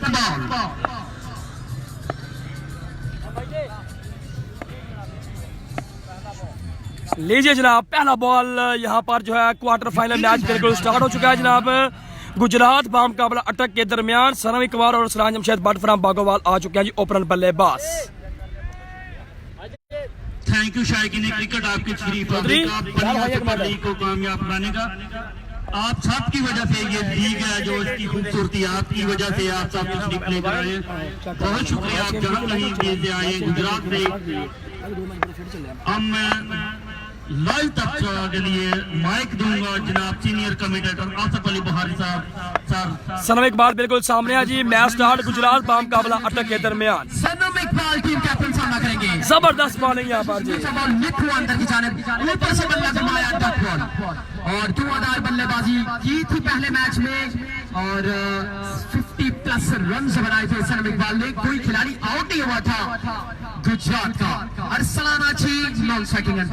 इकबाल। लीजिए जनाब, पहला बॉल यहाँ पर जो है क्वार्टर फाइनल मैच बिल्कुल स्टार्ट हो चुका है जनाब। गुजरात बामुकाबला अटक के दरमियान सनम इकबाल और सराज जमशेद भट्ट फ्राम बागोवाल आ चुके हैं जी ओपनर बल्लेबाज। थैंक यू शायकीन क्रिकेट, आपकी श्री को कामयाब बनाने का आप सबकी वजह से ये लीग है जो इसकी खूबसूरती आपकी वजह से आप सब तशरीफ लेकर आए। बहुत शुक्रिया, आप जहाँ कहीं भी से आए गुजरात से। अब मैं लाइव तक के लिए माइक दूंगा जनाब सीनियर कमेंटेटर आसिफ अली बुखारी साहब। सर सनम इकबाल बिल्कुल सामने है जी। मैच स्टार्ट गुजरात बामुकाबला अटक के दरमियान। सनम इकबाल टीम कैप्टन सामना करेंगे। जबरदस्त बॉलिंग यहाँ पर जी। अंदर की जानिब ऊपर से बल्ला जमाया डॉट बॉल और धुआंधार बल्लेबाजी की थी पहले मैच में और 50+ रन बनाए थे सनम इकबाल ने। कोई खिलाड़ी आउट नहीं हुआ था गुजरात का। अरसलाना छी नॉन स्ट्राइकिंग एंड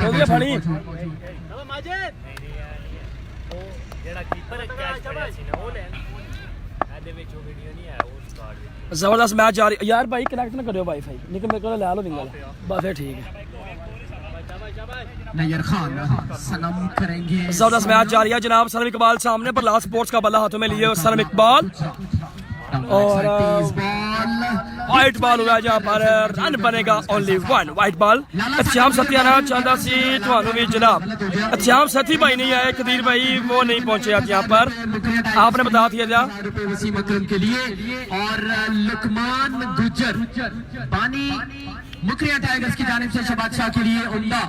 जबरदस्त मैच जारी। यार भाई कनेक्ट ना करो वाईफाई, लेकिन मेरे को ले लो निकल बस फिर ठीक है। नैयर खान सनम करेंगे। जबरदस्त मैच जारी है जनाब। सनम इकबाल सामने पर लास्ट स्पोर्ट्स का बल्ला हाथों में लिए सनम इकबाल और वाइट बॉल हुआ जहाँ पर रन बनेगा ओनली 1 वाइट बॉल। अत्याम सत्याना चाहता सी थानू भी जनाब। अत्याम सती भाई नहीं आए, कदीर भाई वो नहीं पहुंचे आप यहाँ पर, आपने बता दिया वसीम अकरम के लिए। और लुकमान गुजर बानी मुकरिया टाइगर्स की जानिब से शबाद शाह के लिए उम्दा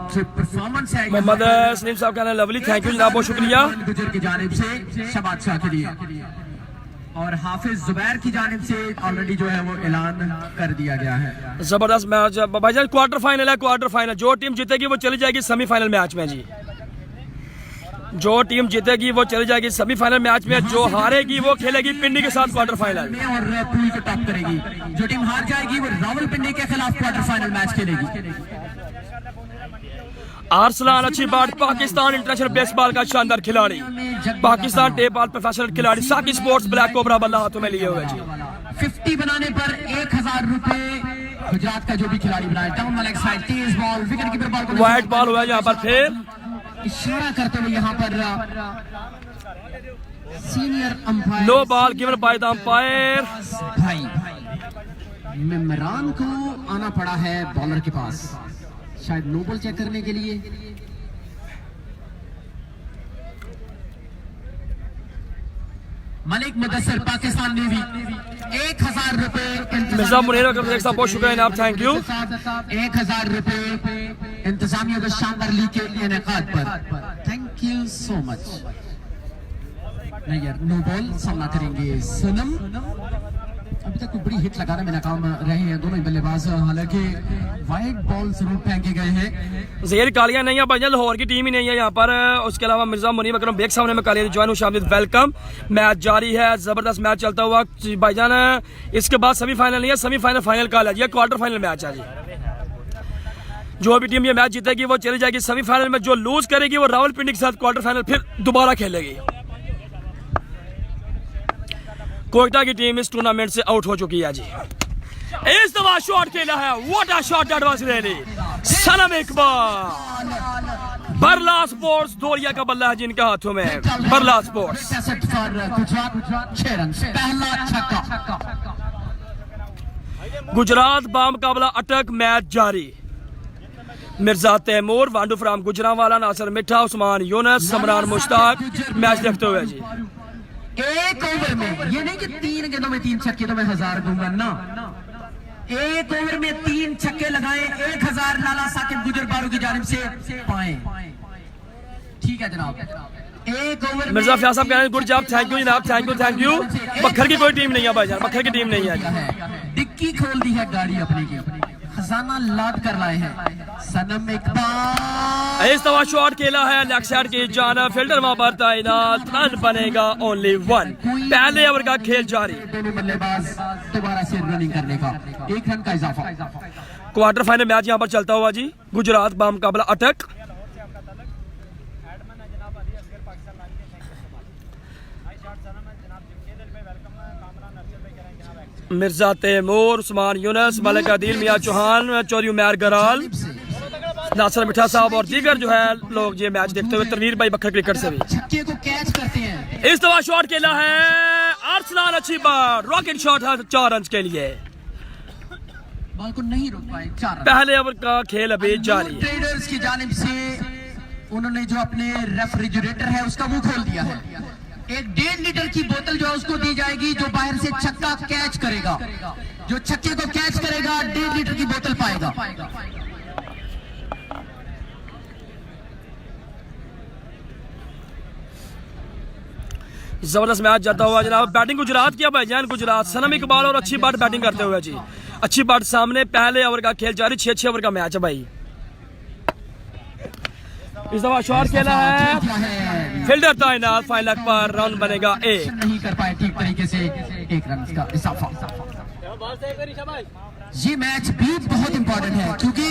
जो परफॉर्मेंस है। मोहम्मद सलीम साहब कहना लवली, थैंक यू जनाब, बहुत शुक्रिया। गुजर की जानिब से शबाद शाह के लिए और हाफिज जुबैर की जानिब से ऑलरेडी जो है वो ऐलान कर दिया गया है। जबरदस्त मैच भाईजान। क्वार्टर फाइनल है, क्वार्टर फाइनल। जो टीम जीतेगी वो चली जाएगी सेमीफाइनल मैच में जी। जो टीम जीतेगी वो चली जाएगी सेमीफाइनल मैच में। जो हारेगी वो खेलेगी पिंडी के साथ क्वार्टर फाइनल और पूल को टॉप करेगी। जो टीम हार जाएगी वो रावलपिंडी के खिलाफ क्वार्टर फाइनल मैच खेलेगी। अरसलान अच्छी बात, पाकिस्तान इंटरनेशनल बेसबॉल का शानदार खिलाड़ी, पाकिस्तान टेप बॉल प्रोफेशनल खिलाड़ी, साकी स्पोर्ट्स ब्लैक कोबरा बल्ला हाथों में लिए हुए जी। 50 बनाने पर 1000 रुपए गुजरात का जो भी खिलाड़ी बनाए। डाउन लेग साइड तेज बॉल विकेट कीपर बॉल को वाइट बॉल हुआ यहाँ पर, फिर इशारा करते हुए यहाँ पर senior umpire no ball given by the umpire. भाई इमरान को आना पड़ा है बॉलर के पास शायद नो बॉल चेक करने के लिए। मलिक मुदस्सिर पाकिस्तान नेवी 1000 रुपए। मिर्जा मुनीर बहुत शुक्रिया जनाब, थैंक यू। 1000 रुपए इंतजामिया को शानदार लीग के इनेकाद पर thank you so much. Nayyar no ball सामना करेंगे सनम। अभी तक बड़ी हिट लगाने में नाकाम रहे हैं दोनों ही बल्लेबाज, हालांकि वाइट बॉल जरूर फेंके गए हैं। जेर कालिया नहीं है भाईजान, लाहौर की टीम ही नहीं है यहाँ पर। उसके अलावा मिर्जा मुनीर अकरम बेग साहब ने कालिया ज्वाइन शामिल, वेलकम। मैच जारी है, जबरदस्त मैच चलता हुआ भाईजान। इसके बाद सेमीफाइनल नहीं है, सेमीफाइनल फाइनल का है, क्वार्टर फाइनल मैच है जी। जो भी टीम ये मैच जीतेगी वो चली जाएगी सेमीफाइनल में। जो लूज करेगी वो रावलपिंडी के साथ क्वार्टर फाइनल फिर दोबारा खेलेगी। कोयटा की टीम इस टूर्नामेंट से आउट हो चुकी है जी। इस दफा शॉट खेला है, what a shot that was really. Sanam Iqbal, Barla sports Doria का बल्ला है जिनके हाथों में। बरला स्पोर्ट्स गुजरात बामुकाबला अटक मैच जारी। मिर्जा तैमूर, वांडू फ्राम गुजरांवाला, नासिर मिठा, उस्मान यूनस, समरान मुश्ताक मैच देखते हुए जी। एक ओवर में, ये नहीं कि 3 गेंदों में 3 छक्के तो मैं 1000 दूंगा ना। एक ओवर में 3 छक्के लगाए, 1000 लाला साकिब गुजर बारू की जानिब से पाए। ठीक है जनाब। एक ओवर मिर्जा फयाज साहब कह रहे हैं गुड जॉब, थैंक यू जनाब, थैंक यू थैंक यू। बखर की कोई टीम नहीं है भाईजान, बखर की टीम नहीं है। डिक्की खोल दी है गाड़ी अपनी की, खजाना लाद कर लाए हैं सनम इकबाल। इस दफा शॉट खेला है लेग साइड की जाना, फील्डर वहां पर तैनात, रन बनेगा ओनली 1। पहले ओवर का खेल जारी। दोनों बल्लेबाज दोबारा से रनिंग करने का 1 रन का इजाफा। क्वार्टर फाइनल मैच यहाँ पर चलता हुआ जी। गुजरात बामुकाबला अटक। मिर्जा तैमूर, उस्मान यूनुस, मलिक आदिल, मियां चौहान, चौधरी उमैर गराल, नासिर मिठा साहब और दीगर जो है लोग ये मैच देखते हुए, तनवीर भाई बखर क्रिकेट से भी छक्के को कैच करते हैं। इस दफा शॉट खेला है अरसलान, अच्छी बात, रॉकेट शॉट है 4 रन के लिए। बॉल को नहीं रोक पाए, 4 रन। पहले ओवर का खेल अभी जारी है। ट्रेडर्स की जानिब से उन्होंने जो अपने रेफ्रिजरेटर है उसका मुंह खोल दिया है। एक 1.5 लीटर की बोतल जो है उसको दी जाएगी, जो बाहर से छक्का कैच करेगा, जो छक्के को कैच करेगा 1.5 लीटर की बोतल पाएगा। जबरदस्त मैच जाता हुआ जनाब। बैटिंग गुजरात किया भाईजान, गुजरात सनम इकबाल और अच्छी बात बैटिंग करते हुए जी, अच्छी बात सामने। पहले ओवर का खेल जारी, 6 ओवर का मैच है भाई। इस दफा शॉट खेला है, फील्डर तैनात, फाइनल पर रन बनेगा 1। नहीं कर पाए ठीक तरीके से, 1 रन का इजाफा। ये मैच भी बहुत इंपॉर्टेंट है क्योंकि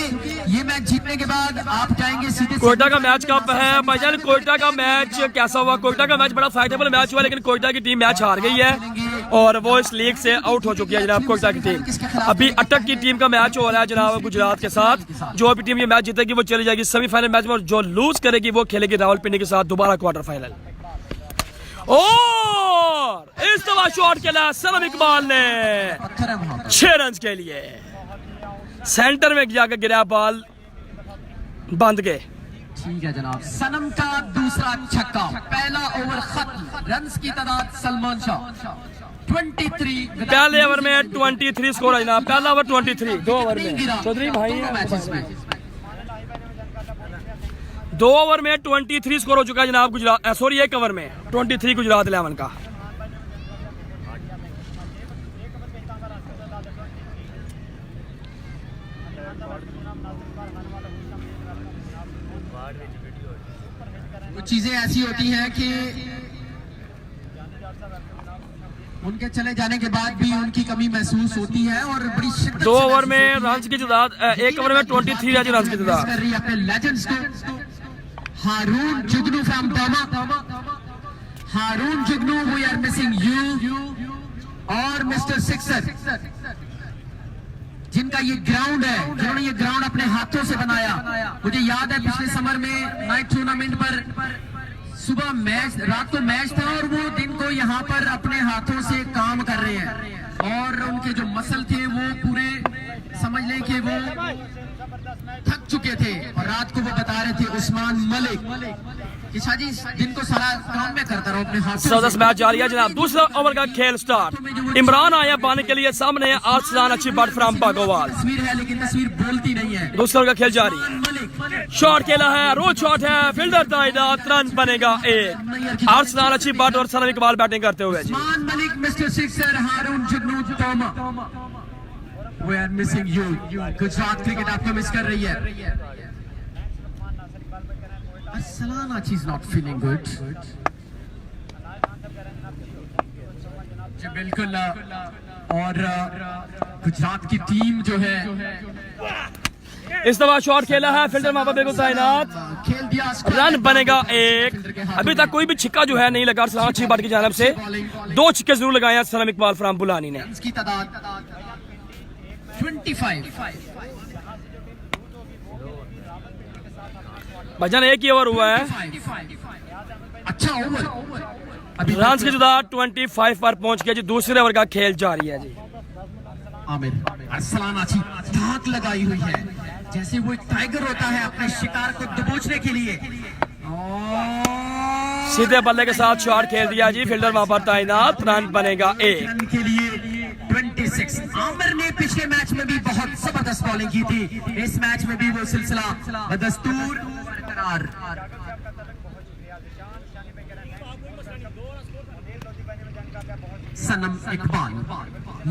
ये मैच जीतने के बाद आप जाएंगे सीधे। कोयटा का मैच कब है भाईजान? कोयटा का मैच कैसा हुआ? कोयटा का मैच बड़ा फाइटेबल मैच हुआ, लेकिन कोयटा की टीम मैच हार गई है और वो इस लीग से आउट हो चुकी है जनाब। कोयटा की टीम अभी अटक की टीम का मैच हो रहा है जनाब गुजरात के साथ। जो भी टीम ये मैच जीतेगी वो चली जाएगी सेमीफाइनल मैच में, और जो लूज करेगी वो खेलेगी रावलपिंडी के साथ दोबारा क्वार्टर फाइनल। और इस दफा शॉट खेला सनम इकबाल ने 6 रन के लिए, सेंटर में जाकर गिरा बॉल, बंद गए। ठीक है जनाब, सनम का दूसरा छक्का, पहला ओवर खत्म। रन्स की तादाद सलमान शाह 23। पहले ओवर में 23 स्कोर है जनाब, पहला ओवर 23, 2 ओवर में चौधरी भाई 2 ओवर में 23 स्कोर हो चुका है जनाब गुजरात, सॉरी 1 ओवर में 23 गुजरात 11 का। कुछ चीजें ऐसी होती हैं कि उनके चले जाने के बाद भी उनकी कमी महसूस होती है और बड़ी शिद्दत 2 से ओवर में महसूस होती है। रन की तादाद, 1 ओवर में 23 रन की तादाद। कर रही है अपने लेजेंड्स को। हारून जुगनू from Burma, Haroon Jugnu, we are missing you. और मिस्टर सिक्सर, जिनका ये ग्राउंड है, जिन्होंने ये ग्राउंड अपने हाथों से बनाया। मुझे याद है पिछले समर में नाइट टूर्नामेंट पर सुबह मैच, रात को मैच था और वो दिन को यहाँ पर अपने हाथों से काम कर रहे हैं और उनके जो मसल थे वो पूरे समझ लें कि वो थक चुके थे और रात को वो बता रहे थे उस्मान मलिक कि शाजी दिन को सारा काम में करता रहा अपने हाथ से। जबरदस्त मैच जारी है जनाब। दूसरा ओवर का खेल स्टार्ट, इमरान आया पाने के लिए, सामने अरसलान, अच्छी बात फ्रॉम पागोवाल। तस्वीर है लेकिन तस्वीर बोलती नहीं है। दूसरा ओवर का खेल जारी, शॉट खेला है, रोड शॉट है, फील्डर तैनात, रन बनेगा 1। अरसलान, अच्छी बात और सनम इकबाल बैटिंग करते हुए जी। उस्मान मलिक, मिस्टर सिक्सर, हारून जुगनू तोमा, we are missing you. Gujrat cricket आपको मिस कर रही है। Arsalana, she's not feeling good. जी बिल्कुल, और गुजरात की टीम जो है इस दफा शॉट खेला है, फील्डर वहां पर बिल्कुल तैनात, खेल दिया, रन बनेगा 1। अभी तक कोई भी छिक्का जो है नहीं लगा अरसलान अच्छी बात की जानब से। 2 छिक्के जरूर लगाए हैं सनम इकबाल फ्राम बुलानी ने। इसकी तादाद 25। भाईजान 1 ही ओवर हुआ है, अच्छा ओवर। रन की जुदा 25 पर पहुंच गया जी। दूसरे ओवर का खेल जारी है जी। आमिर, अरसलान अच्छी धाक लगाई हुई है जैसे वो एक टाइगर होता है अपने शिकार को दबोचने के लिए। सीधे बल्ले के साथ शॉट खेल दिया जी, फील्डर वहां पर तैनात, रन बनेगा 1। रन के लिए 26। आमिर ने पिछले मैच में भी बहुत जबरदस्त बॉलिंग की थी, इस मैच में भी वो सिलसिला बदस्तूर बरकरार। सनम इकबाल,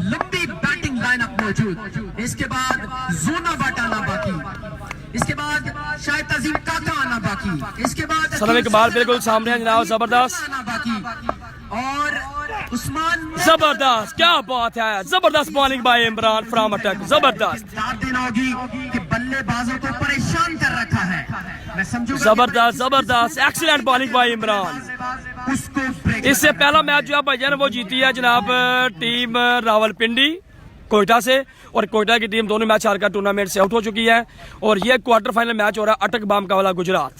लंबी बैटिंग लाइनअप मौजूद। इसके बाद जोना बाट आना बाकी, इसके बाद शायद तजीम काका आना बाकी, इसके बाद सनम इकबाल बिल्कुल सामने है जनाब, जबरदस्त आना बाकी, और उस्मान जबरदस्त, क्या बात है, जबरदस्त बॉलिंग बाय इमरान फ्रॉम अटक, जबरदस्त दाद देना होगी कि बल्लेबाजों को परेशान कर रखा है। मैं समझूंगा जबरदस्त, जबरदस्त, एक्सीलेंट बॉलिंग बाय इमरान। उसको ब्रेक इससे पहला मैच जो है भाईजान वो जीती है जनाब टीम रावलपिंडी कोयटा से, और कोयटा की टीम दोनों मैच हारकर टूर्नामेंट से आउट हो चुकी है। और ये क्वार्टर फाइनल मैच हो रहा है अटक बाम का वाला गुजरात।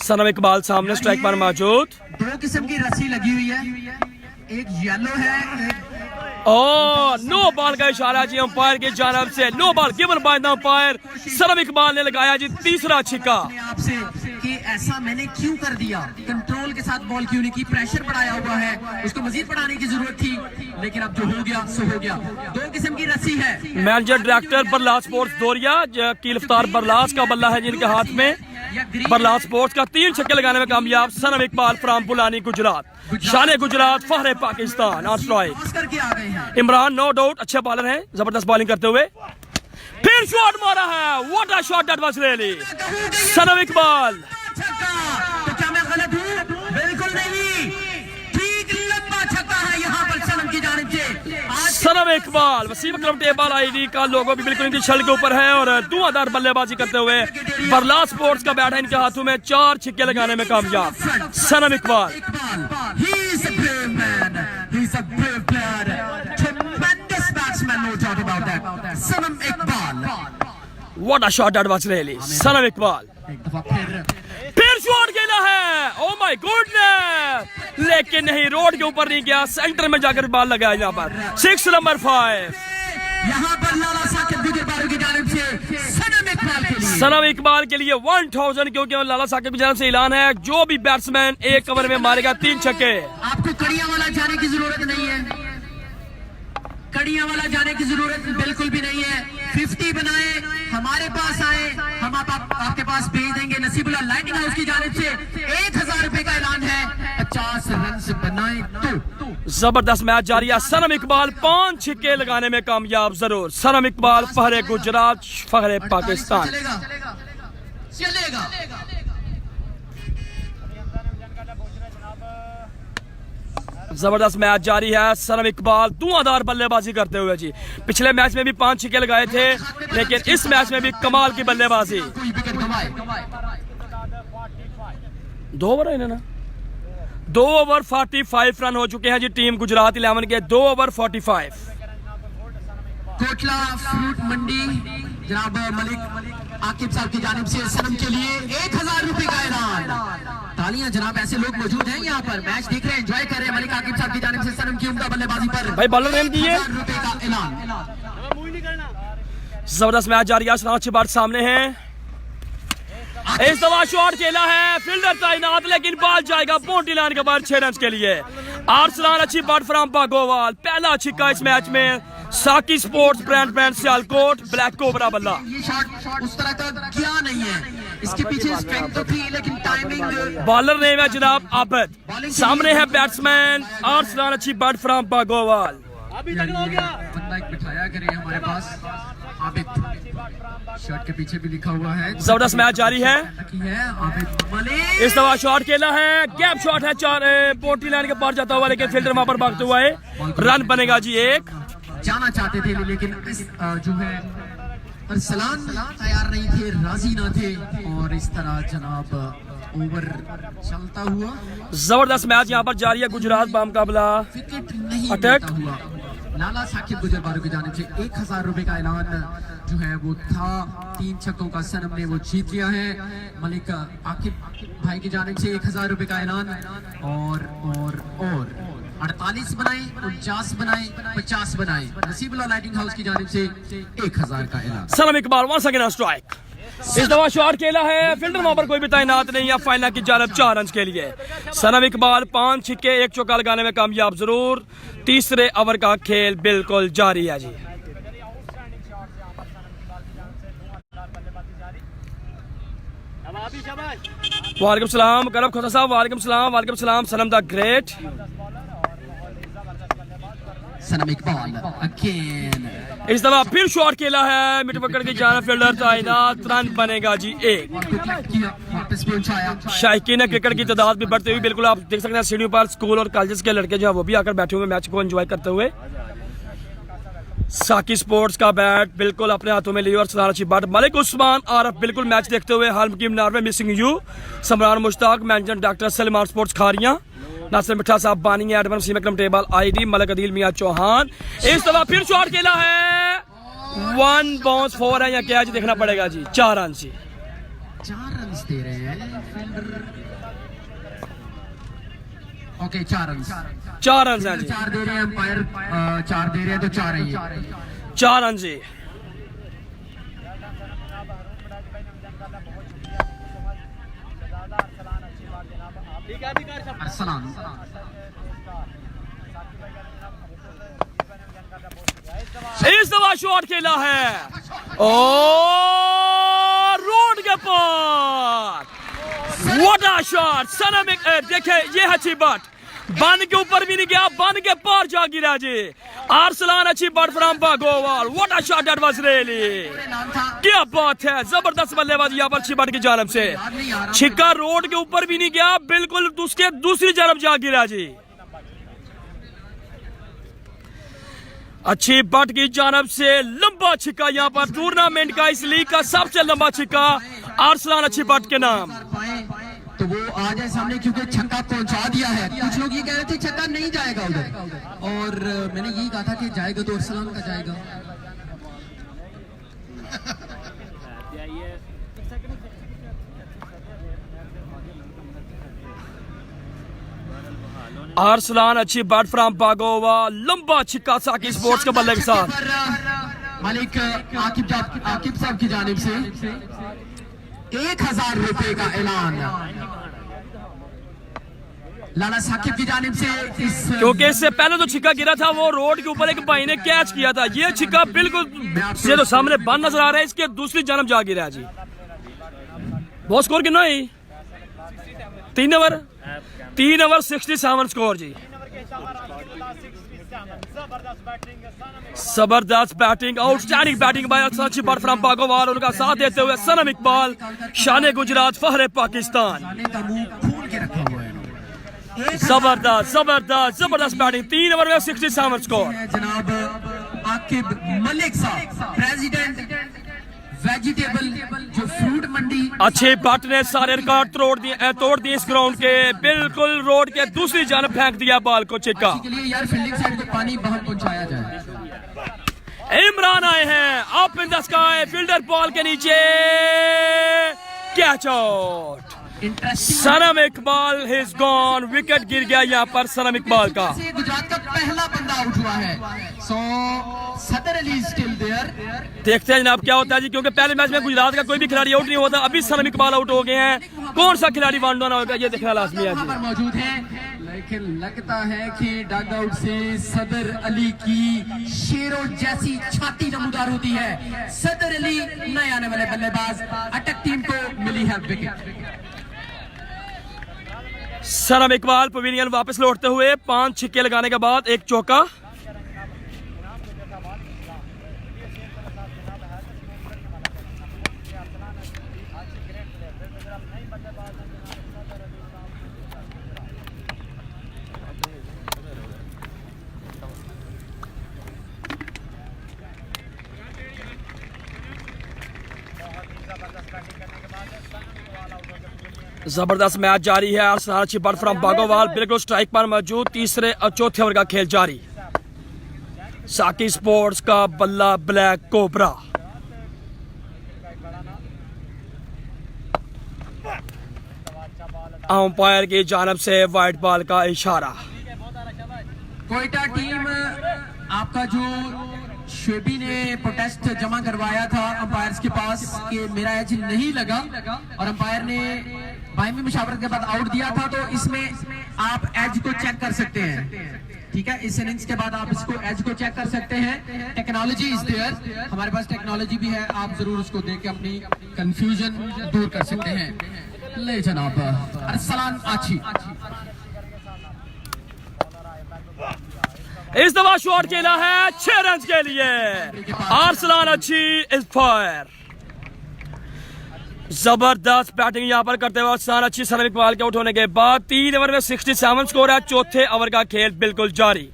सनम इकबाल सामने स्ट्राइक पर मौजूद। दो किस्म की रस्सी लगी हुई है, एक येलो है, एक और नो बॉल का इशारा जी अंपायर की जानब से, no ball given by the umpire. Sanam Iqbal ने लगाया जी तीसरा छिक्का। अपने आप से कि ऐसा मैंने क्यों कर दिया, कंट्रोल के साथ बॉल क्यों नहीं की, प्रेशर बढ़ाया हुआ है, उसको मजीद बढ़ाने की जरूरत थी, लेकिन अब जो हो गया सो हो गया। दो किस्म की रस्सी है। मैनेजर डायरेक्टर बरलास स्पोर्ट्स दोरिया की रफ्तार बरलास का बल्ला है जिनके हाथ में। बरलास स्पोर्ट्स का 3 छक्के लगाने में कामयाब सनम इकबाल फ्राम बुलानी गुजरात। शान गुजरात फहरे पाकिस्तान ऑन स्ट्राइक। करके आ गए हैं इमरान नो डाउट अच्छे बॉलर हैं, जबरदस्त बॉलिंग करते हुए। फिर शॉट मारा है, what a shot that was really. Sanam Iqbal छक्का, तो क्या मैं गलत हूँ? बिल्कुल नहीं, ठीक लंबा छक्का है यहाँ पर सनम की जानिब से। आज सनम इकबाल वसीम अकरम टेबल आईडी का लोगो भी बिल्कुल इनकी छल के ऊपर है, और धुआंधार बल्लेबाजी करते हुए बरलास स्पोर्ट्स का बैट है इनके हाथों में। 4 छिक्के लगाने में कामयाब Sanam Iqbal. he is a brave man, he is a brave player, tremendous batsman, no doubt about that. Sanam Iqbal, what a shot that was really. Sanam Iqbal एक दफा फिर शॉट खेला है, ओ माय गॉडनेस, लेकिन नहीं, रोड के ऊपर नहीं गया, सेंटर में जाकर बॉल लगाया यहाँ पर। 6 नंबर 5 यहाँ पर लाला साकिब गुजरबारू की जानिब से सनम इकबाल के लिए। सनम इकबाल के लिए 1000, क्योंकि लाला साकिब की जानिब से ऐलान है जो भी बैट्समैन 1 ओवर में मारेगा 3 छक्के। आपको कड़ियां वाला जाने की जरूरत नहीं है, कड़ियां वाला जाने की जरूरत बिल्कुल भी नहीं है। 50 बनाए, हमारे पास आए, हम आपके पास भेज देंगे। नसीबुल्लाह लाइटिंग हाउस की जानिब से 1000 रुपए का ऐलान है। 50 रन से बनाए तो जबरदस्त मैच जारी है। सनम इकबाल 5 छिक्के लगाने में कामयाब जरूर। सनम इकबाल फहरे गुजरात फहरे पाकिस्तान। चलेगा चलेगा। जबरदस्त मैच जारी है। सनम इकबाल धुआंधार बल्लेबाजी करते हुए जी। पिछले मैच में भी 5 छिक्के लगाए थे, लेकिन इस मैच में भी कमाल की बल्लेबाजी। 2 ओवर है ना, 2 ओवर 45 रन हो चुके हैं जी टीम गुजरात 11 के। 2 ओवर 45। कोटला फ्रूट मंडी जनाब मलिक आकिब साहब की जानिब से सनम के लिए 1000 रुपए का ऐलान। तालियां जनाब, ऐसे लोग मौजूद हैं यहाँ पर, मैच देख रहे हैं, एंजॉय कर रहे हैं। मलिक आकिब साहब की जानिब से सनम की उम्दा बल्लेबाजी पर भाई बॉलर नेम दिए। 1000 रुपए का ऐलान। जबरदस्त मैच जारी है। अच्छी बात सामने है, इस दफा शॉट खेला है, फील्डर तैनात, लेकिन बॉल जाएगा बाउंड्री लाइन के बाद 6 रन के लिए। आर्सलान अच्छी बात फ्रॉम बागोवाल। पहला छिक्का इस मैच में। साकी sports brand Sialkot black cobra बल्ला। ये शॉट उस तरह का क्या नहीं है, इसके पीछे स्ट्रेंथ तो थी, लेकिन टाइमिंग। बॉलर नेम है जनाब आबिद। सामने है बैट्समैन आर्सलान अच्छी बात फ्रॉम बागोवाल। बंदा एक बिठाया करिए हमारे पास, आबिद शर्ट के पीछे भी लिखा हुआ है। जबरदस्त मैच जारी है। आबिद मलिक इस दफा शॉट खेला है, गैप शॉट है, 4 बाउंड्री लाइन के पार जाता हुआ, लेकिन फील्डर वहां पर भागते हुआ है। रन बनेगा जी 1। जाना चाहते थे, लेकिन जो है अरसलान तैयार नहीं थे, राजी ना थे, और इस तरह जनाब ओवर चलता हुआ जबरदस्त मैच यहाँ पर जारी है। गुजरात बाम काबला विकेट नहीं अटैक हुआ। लाला साकिब गुजरबारू की जानिब से 1000 रुपए का ऐलान जो है वो था। 3 छक्कों का सनम ने वो जीत लिया है। मलिक आकिब भाई की जानिब से 1000 रुपए का ऐलान। और 48 बनाए, 49 बनाए, 50 बनाए। नसीबुल्लाह लाइटिंग हाउस की जानिब से 1000 का ऐलान। सनम इकबाल वंस अगेन स्ट्राइक। इस दफा शॉट खेला है, फील्डर वहां पर कोई भी तैनात नहीं है। फाइनल की जानब 4 रन के लिए। सनम इकबाल 5 छिक्के 1 चौका लगाने में कामयाब जरूर। तीसरे ओवर का खेल बिल्कुल जारी है जी। वालेकुम सलाम करब खोसा साहब, वालेकुम सलाम। Sanam the great. Sanam Iqbal again. इस दफा फिर शॉट खेला है, मिड विकेट की जानब फील्डर तैनात। रन बनेगा जी 1। वापस पहुंचाया। शायकीन क्रिकेट की तादाद भी बढ़ते हुए बिल्कुल आप देख सकते हैं। सीढ़ियों पर स्कूल और कॉलेज के लड़के जो है वो भी आकर बैठे हुए मैच को एंजॉय करते हुए। साकी स्पोर्ट्स का बैट बिल्कुल अपने हाथों में लिए और सदार अच्छी बाट मलिक उस्मान आरफ बिल्कुल मैच देखते हुए हाल की नार में missing you Samran Mushtaq manager doctor Salman sports Kharian Nasir Mitha साहब बानी एडमन सीमक्रम टेबल आईडी मलक अदील मियां चौहान। इस दफा फिर शॉट खेला है 1 बाउंस 4 है या क्या जी देखना पड़ेगा जी 4 रन से 4 रन दे रहे हैं ओके 4 रन 4 रन हैं जी 4 दे रहे हैं अंपायर 4 दे रहे हैं तो 4 है ये 4 रन से अरसलान इस दफा शॉट खेला है और रोड के पार व्हाट अ शॉट सनम देखे ये अच्छी बात बंद के ऊपर भी नहीं गया बंद के पार जा गिरा जी आरसलान अच्छी बात from Bagowal what a shot that was really क्या बात है जबरदस्त बल्लेबाजी यहाँ पर छिबाट की जानब से छिक्का रोड के ऊपर भी नहीं गया बिल्कुल उसके दूसरी जानब जा गिरा जी अच्छी बट की जानब से लंबा छिक्का यहाँ पर टूर्नामेंट का इस लीग का सबसे लंबा छिक्का आरसलान अच्छी बट के नाम तो वो आ जाए सामने क्योंकि छक्का पहुंचा दिया है कुछ लोग ये कह रहे थे छक्का नहीं जाएगा उधर और मैंने यही कहा था कि जाएगा तो अरसलान का जाएगा आरसलान अच्छी बैट फ्रॉम बागोवा लंबा छिक्का साकी स्पोर्ट्स के बल्ले के साथ मालिक आकिब साहब की जानिब से 1000 रुपए का ऐलान लाला साकिब की जानिब से क्योंकि इससे पहले तो छिक्का गिरा था वो रोड के ऊपर एक भाई ने कैच किया था ये छिक्का बिल्कुल से तो सामने बंद नजर आ रहा है इसके दूसरी जानब जा गिरा जी बहुत स्कोर कितना है 3 ओवर 67 स्कोर जी जबरदस्त बैटिंग आउटस्टैंडिंग बैटिंग बाय अच्छी बात फ्रॉम बागोवाल उनका साथ देते हुए सनम इकबाल शान गुजरात फहरे पाकिस्तान जबरदस्त बैटिंग 3 ओवर में 67 स्कोर जनाब आकिब मलिक साहब प्रेसिडेंट वेजिटेबल जो फ्रूट मंडी अच्छे बट ने सारे रिकॉर्ड तोड़ दिए इस ग्राउंड के बिल्कुल रोड के दूसरी जानब फेंक दिया बॉल को छिक्का के लिए यार फील्डिंग साइड को पानी बाहर पहुंचाया जाए इमरान आए हैं up in the sky fielder ball के नीचे कैच आउट सनम इकबाल हिज गॉन विकेट गिर गया यहाँ पर सनम इकबाल का गुजरात का पहला बंदा आउट हुआ है सो सदर अली स्टिल देयर देखते हैं जनाब क्या होता है जी क्योंकि पहले मैच में गुजरात का कोई भी खिलाड़ी आउट नहीं होता अभी सनम इकबाल आउट हो गए हैं कौन सा खिलाड़ी वन डाउन होगा ये देखना लाजमी है जी मौजूद है लेकिन लगता है कि डग आउट से सदर अली की शेरों जैसी छाती नमूदार होती है सदर अली नए आने वाले बल्लेबाज अटक टीम को मिली है विकेट सनम इकबाल पवेलियन वापस लौटते हुए 5 छिक्के लगाने के बाद एक चौका जबरदस्त मैच जारी है आरसलान अच्छी बट फ्रॉम बागोवाल बिल्कुल स्ट्राइक पर मौजूद तीसरे और चौथे ओवर का खेल जारी साकी स्पोर्ट्स का बल्ला ब्लैक कोबरा अंपायर की जानब से व्हाइट बॉल का इशारा कोयटा टीम आपका जो शेबी ने प्रोटेस्ट जमा करवाया था अंपायर्स के पास कि मेरा एज नहीं लगा और अंपायर ने बाइमी मुशावरत के बाद आउट दिया था तो इसमें आप एज को चेक कर सकते हैं ठीक है इस इनिंग्स के बाद आप इसको एज को चेक कर सकते हैं टेक्नोलॉजी इज देयर हमारे पास टेक्नोलॉजी भी है आप जरूर उसको देख के अपनी कंफ्यूजन दूर कर सकते हैं ले जनाब अरसलान आची इस दफा शॉट खेला है 6 रन के लिए आरसलान अच्छी इस फायर जबरदस्त बैटिंग यहां पर करते हुए आरसलान अच्छी सनम इकबाल के आउट होने के बाद 3 ओवर में 67 स्कोर है चौथे ओवर का खेल बिल्कुल जारी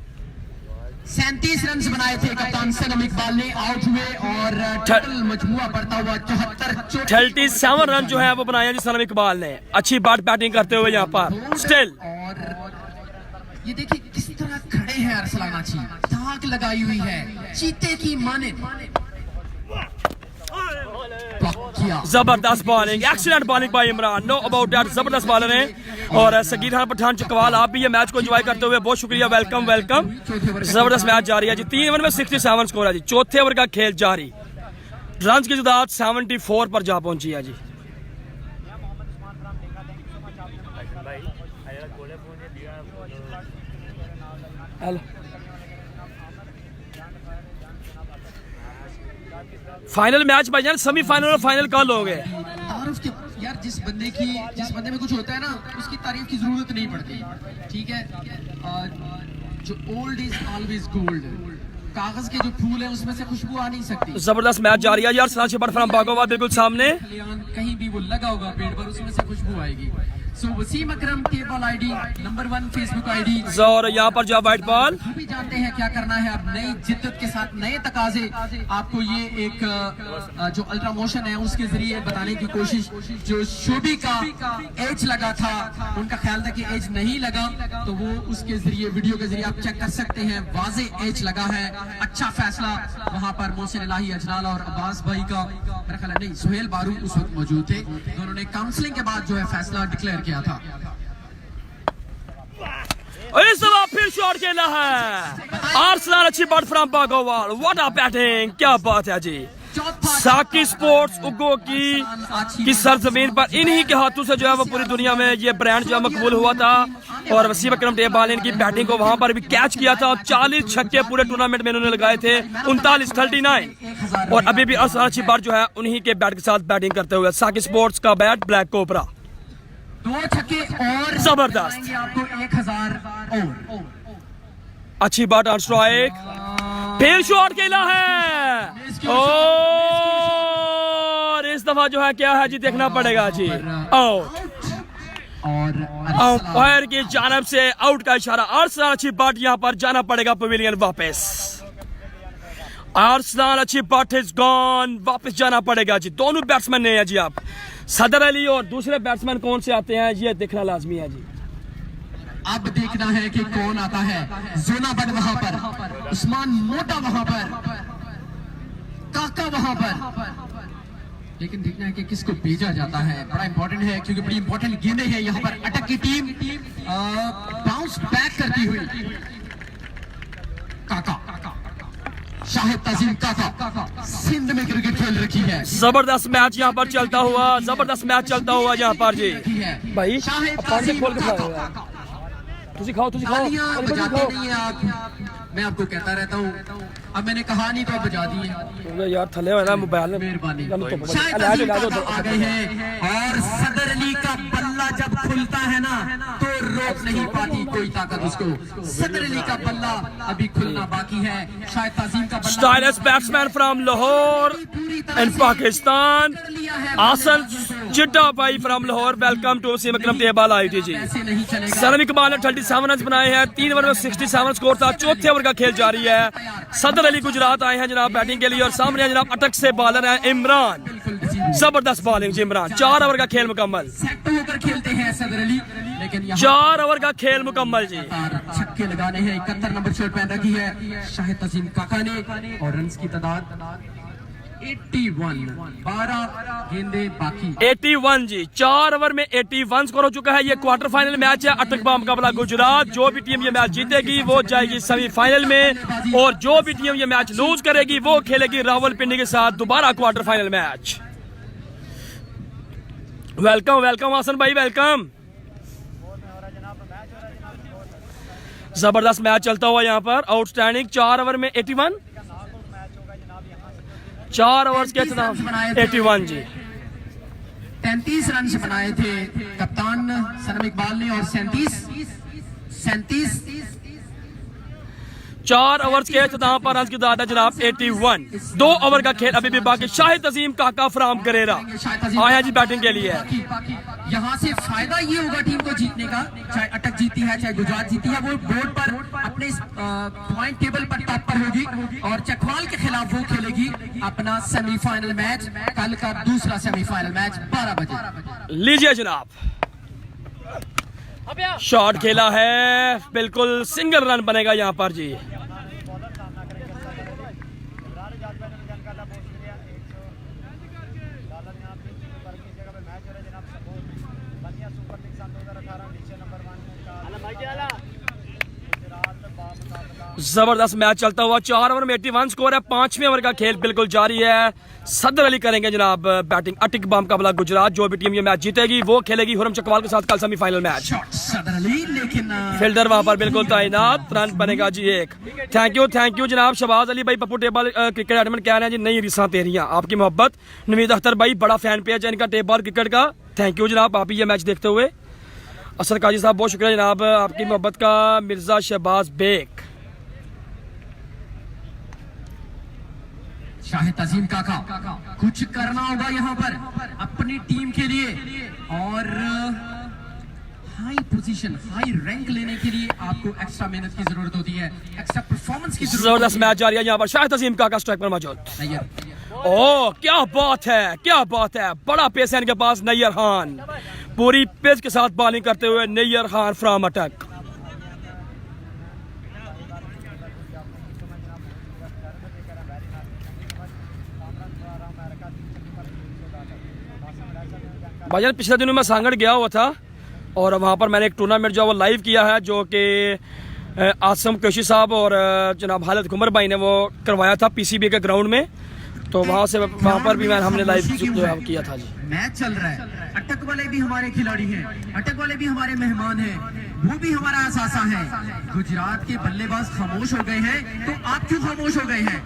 37 रन बनाए थे कप्तान सनम इकबाल ने, आउट हुए और टोटल मजमुआ बढ़ता हुआ 74। 37 रन जो है वो बनाया जी सनम इकबाल ने, अच्छी बैटिंग करते हुए यहाँ पर स्टिल। और ये देखिए किस तरह खड़े हैं अरसलान आची, धाक लगाई हुई है चीते की माने। जबरदस्त bowling, excellent bowling bye Imran, know about that, जबरदस्त बॉलर हैं। और सगीर खान पठान चकवाल, आप भी ये मैच को एंजॉय करते हुए बहुत शुक्रिया, वेलकम वेलकम। जबरदस्त मैच जारी है जी, 3 ओवर में 67 स्कोर है जी, चौथे ओवर का खेल जारी, रन की तादाद 74 पर जा पहुंची है जी। फाइनल मैच भाईजान, सेमीफाइनल और फाइनल कल होंगे। तारुफ के यार जिस बंदे में कुछ होता है ना, उसकी तारीफ की जरूरत नहीं पड़ती, ठीक है। जो ओल्ड इज ऑलवेज गोल्ड, कागज के जो फूल है उसमें से खुशबू आ नहीं सकती। जबरदस्त मैच जारी है यार, सलाशी बट फ्रॉम बागोवा बिल्कुल सामने, कहीं भी वो लगा होगा पेड़ पर, उसमें से खुशबू आएगी। सो वसीम अकरम के ball ID number 1 Facebook ID, और यहाँ पर जो व्हाइट बॉल, हम भी जानते हैं क्या करना है। अब नई जिद्दत के साथ नए तकाजे आपको ये एक जो अल्ट्रा मोशन है उसके जरिए बताने की कोशिश। जो शोभी का एज लगा था, उनका ख्याल था कि एज नहीं लगा, तो वो उसके जरिए वीडियो के जरिए आप चेक कर सकते हैं, वाजे एज लगा है। अच्छा फैसला वहां पर मोहसिन इलाही अजनाला और अब्बास भाई का, मेरा ख्याल नहीं सुहेल बारू उस वक्त मौजूद थे, दोनों ने काउंसलिंग के बाद जो है फैसला डिक्लेयर किया था। इस दफा फिर शॉट खेला है आर्सेनल, अच्छी ball from Bagowal, what a batting, क्या बात है जी। साकी स्पोर्ट्स उगो की सरजमीन पर इन्हीं के हाथों से जो है वो पूरी दुनिया में ये ब्रांड जो है मकबूल हुआ था। और वसीम अकरम टेबल ने इनकी बैटिंग को वहां पर भी कैच किया था, 40 छक्के पूरे टूर्नामेंट में इन्होंने लगाए थे, 39 और अभी भी आर्सेनल अच्छी बार जो है उन्हीं के बैट के साथ बैटिंग करते हुए। साकी स्पोर्ट्स का बैट ब्लैक कोबरा, 2 छक्के और जबरदस्त, आपको 1000 और अच्छी बात ऑन स्ट्राइक, फिर शॉट खेला है और इस दफा जो है क्या है जी, देखना पड़ेगा जी, आउट और अंपायर की जानब से आउट का इशारा। आर्सेनल अच्छी बात, यहाँ पर जाना पड़ेगा पवेलियन वापस, आर्सेनल अच्छी बात इज गॉन, वापस जाना पड़ेगा जी। दोनों बैट्समैन ने है जी, आप सदर अली और दूसरे बैट्समैन कौन से आते हैं ये देखना लाजमी है जी। अब देखना है कि कौन आता है। जोना बट वहां पर, उस्मान मोटा वहां पर, काका वहां पर, लेकिन देखना है कि किसको भेजा जाता है, बड़ा इंपॉर्टेंट है क्योंकि बड़ी इंपॉर्टेंट गेंदें हैं यहाँ पर। अटक की टीम बाउंस बैक करती हुई, काका शाहिद ताजीम काका सिंध में क्रिकेट खेल रखी है। जबरदस्त मैच यहाँ पर चलता हुआ, जबरदस्त मैच चलता हुआ यहाँ पर जी। भाई शाहिद पानी ताजीम खोल के काका, खाओ, तुझे खाओ तालियां बजाते नहीं है आप, मैं आपको कहता रहता हूँ, अब मैंने कहा नहीं तो आप बजा दिए यार, थले है ना मोबाइल में, मेहरबानी। तो शाहिद ताजीम काका आ गए हैं और सदर अली का बल्ला जब खुलता है ना तो रोक नहीं पाती कोई ताकत उसको। सदर अली का बल्ला अभी खुलना बाकी है। शाहिद ताजीम का बल्ला, stylish batsman from Lahore in Pakistan, आसन चिट्टा भाई from Lahore, welcome to Wasim Akram table आई थी जी। ऐसे नहीं चलेगा। सनम इकबाल ने 37 रन बनाए हैं, 3 ओवर में 67 स्कोर था, चौथे ओवर का खेल जारी है। सदर अली गुजरात आए हैं जनाब बैटिंग के लिए और सामने जनाब अटक से बॉलर है इमरान, जबरदस्त बॉलिंग जी इमरान। 4 ओवर का खेल मुकम्मल, सेट होकर खेलते हैं सदर अली, लेकिन यहाँ 4 ओवर का खेल मुकम्मल जी। छक्के लगाने हैं, 71 नंबर शर्ट पहन रखी है शाहिद ताजीम काका ने और रन की तादाद 81, 12 गेंदे बाकी। 81 जी, 4 ओवर में 81 स्कोर हो चुका है। ये क्वार्टर फाइनल मैच है, अटकबा मुकाबला गुजरात। जो भी टीम ये मैच जीतेगी वो जाएगी सेमीफाइनल में और जो भी टीम ये मैच लूज करेगी वो खेलेगी रावलपिंडी के साथ दोबारा quarter final match. Welcome welcome Hasan भाई, वेलकम। जबरदस्त मैच चलता हुआ यहाँ पर, आउटस्टैंडिंग। 4 ओवर में 81, 4 ओवर्स के 81 जी। 33 रन बनाए थे कप्तान सनम इकबाल ने और 37 4 ओवर्स के इख्तिताम पर रन की तादाद जनाब 81। 2 ओवर का खेल अभी भी बाकी। शाहिद तजीम काका फ्राम करेरा आया जी बैटिंग के लिए। यहाँ से फायदा ये होगा टीम को जीतने का, चाहे अटक जीती है चाहे गुजरात जीती है, वो बोर्ड पर अपने पॉइंट टेबल पर टॉप पर होगी और चकवाल के खिलाफ वो खेलेगी अपना सेमीफाइनल मैच, कल का दूसरा सेमीफाइनल मैच 12 बजे। लीजिए जनाब, शॉट खेला है, बिल्कुल सिंगल रन बनेगा यहाँ पर जी। जबरदस्त मैच चलता हुआ, 4 ओवर में 81 स्कोर है। 5वें ओवर का खेल बिल्कुल जारी है। सदर अली करेंगे जनाब बैटिंग। अटिक बम का बला गुजरात, जो भी टीम ये मैच जीतेगी वो खेलेगी हुरम चकवाल के साथ कल सेमीफाइनल मैच। सदर अली लेकिन फील्डर वहां पर बिल्कुल तैनात, रन बनेगा जी 1। थैंक यू जनाब। शहबाज अली भाई पप्पू टेबल क्रिकेट एडमिन कह रहे हैं जी नई रिसा तेरियां, आपकी मोहब्बत। नवीद अख्तर भाई बड़ा फैन पेज है इनका टेबल क्रिकेट का, थैंक यू जनाब, आप ही ये मैच देखते हुए। असर काजी साहब बहुत शुक्रिया जनाब आपकी मोहब्बत का। मिर्जा शहबाज बेग, शाहिद तजीम काका, कुछ करना होगा यहाँ पर अपनी टीम के लिए और हाई पोजीशन, हाई रैंक लेने के लिए आपको एक्स्ट्रा मेहनत की जरूरत होती है, एक्स्ट्रा परफॉर्मेंस की जरूरत। जबरदस्त मैच जारी है यहाँ पर। शाहिद तजीम काका स्ट्राइक पर मौजूद। ओ क्या बात है, क्या बात है, बड़ा पेस है इनके पास। नैयर खान पूरी पेस के साथ बॉलिंग करते हुए, नैयर खान फ्रॉम अटक। भाईजान पिछले दिनों मैं सांगड़ गया हुआ था और वहाँ पर मैंने एक टूर्नामेंट जो वो लाइव किया है, जो कि आसम कोशी साहब और जनाब हालिद घुमर भाई ने वो करवाया था पीसीबी के ग्राउंड में। तो वहाँ पर भी हमने लाइव किया था जी। मैच चल रहा है, अटक वाले भी हमारे खिलाड़ी हैं, अटक वाले भी हमारे मेहमान हैं, वो भी हमारा असासा है। गुजरात के बल्लेबाज खामोश हो गए हैं, तो आप क्यों खामोश हो गए हैं?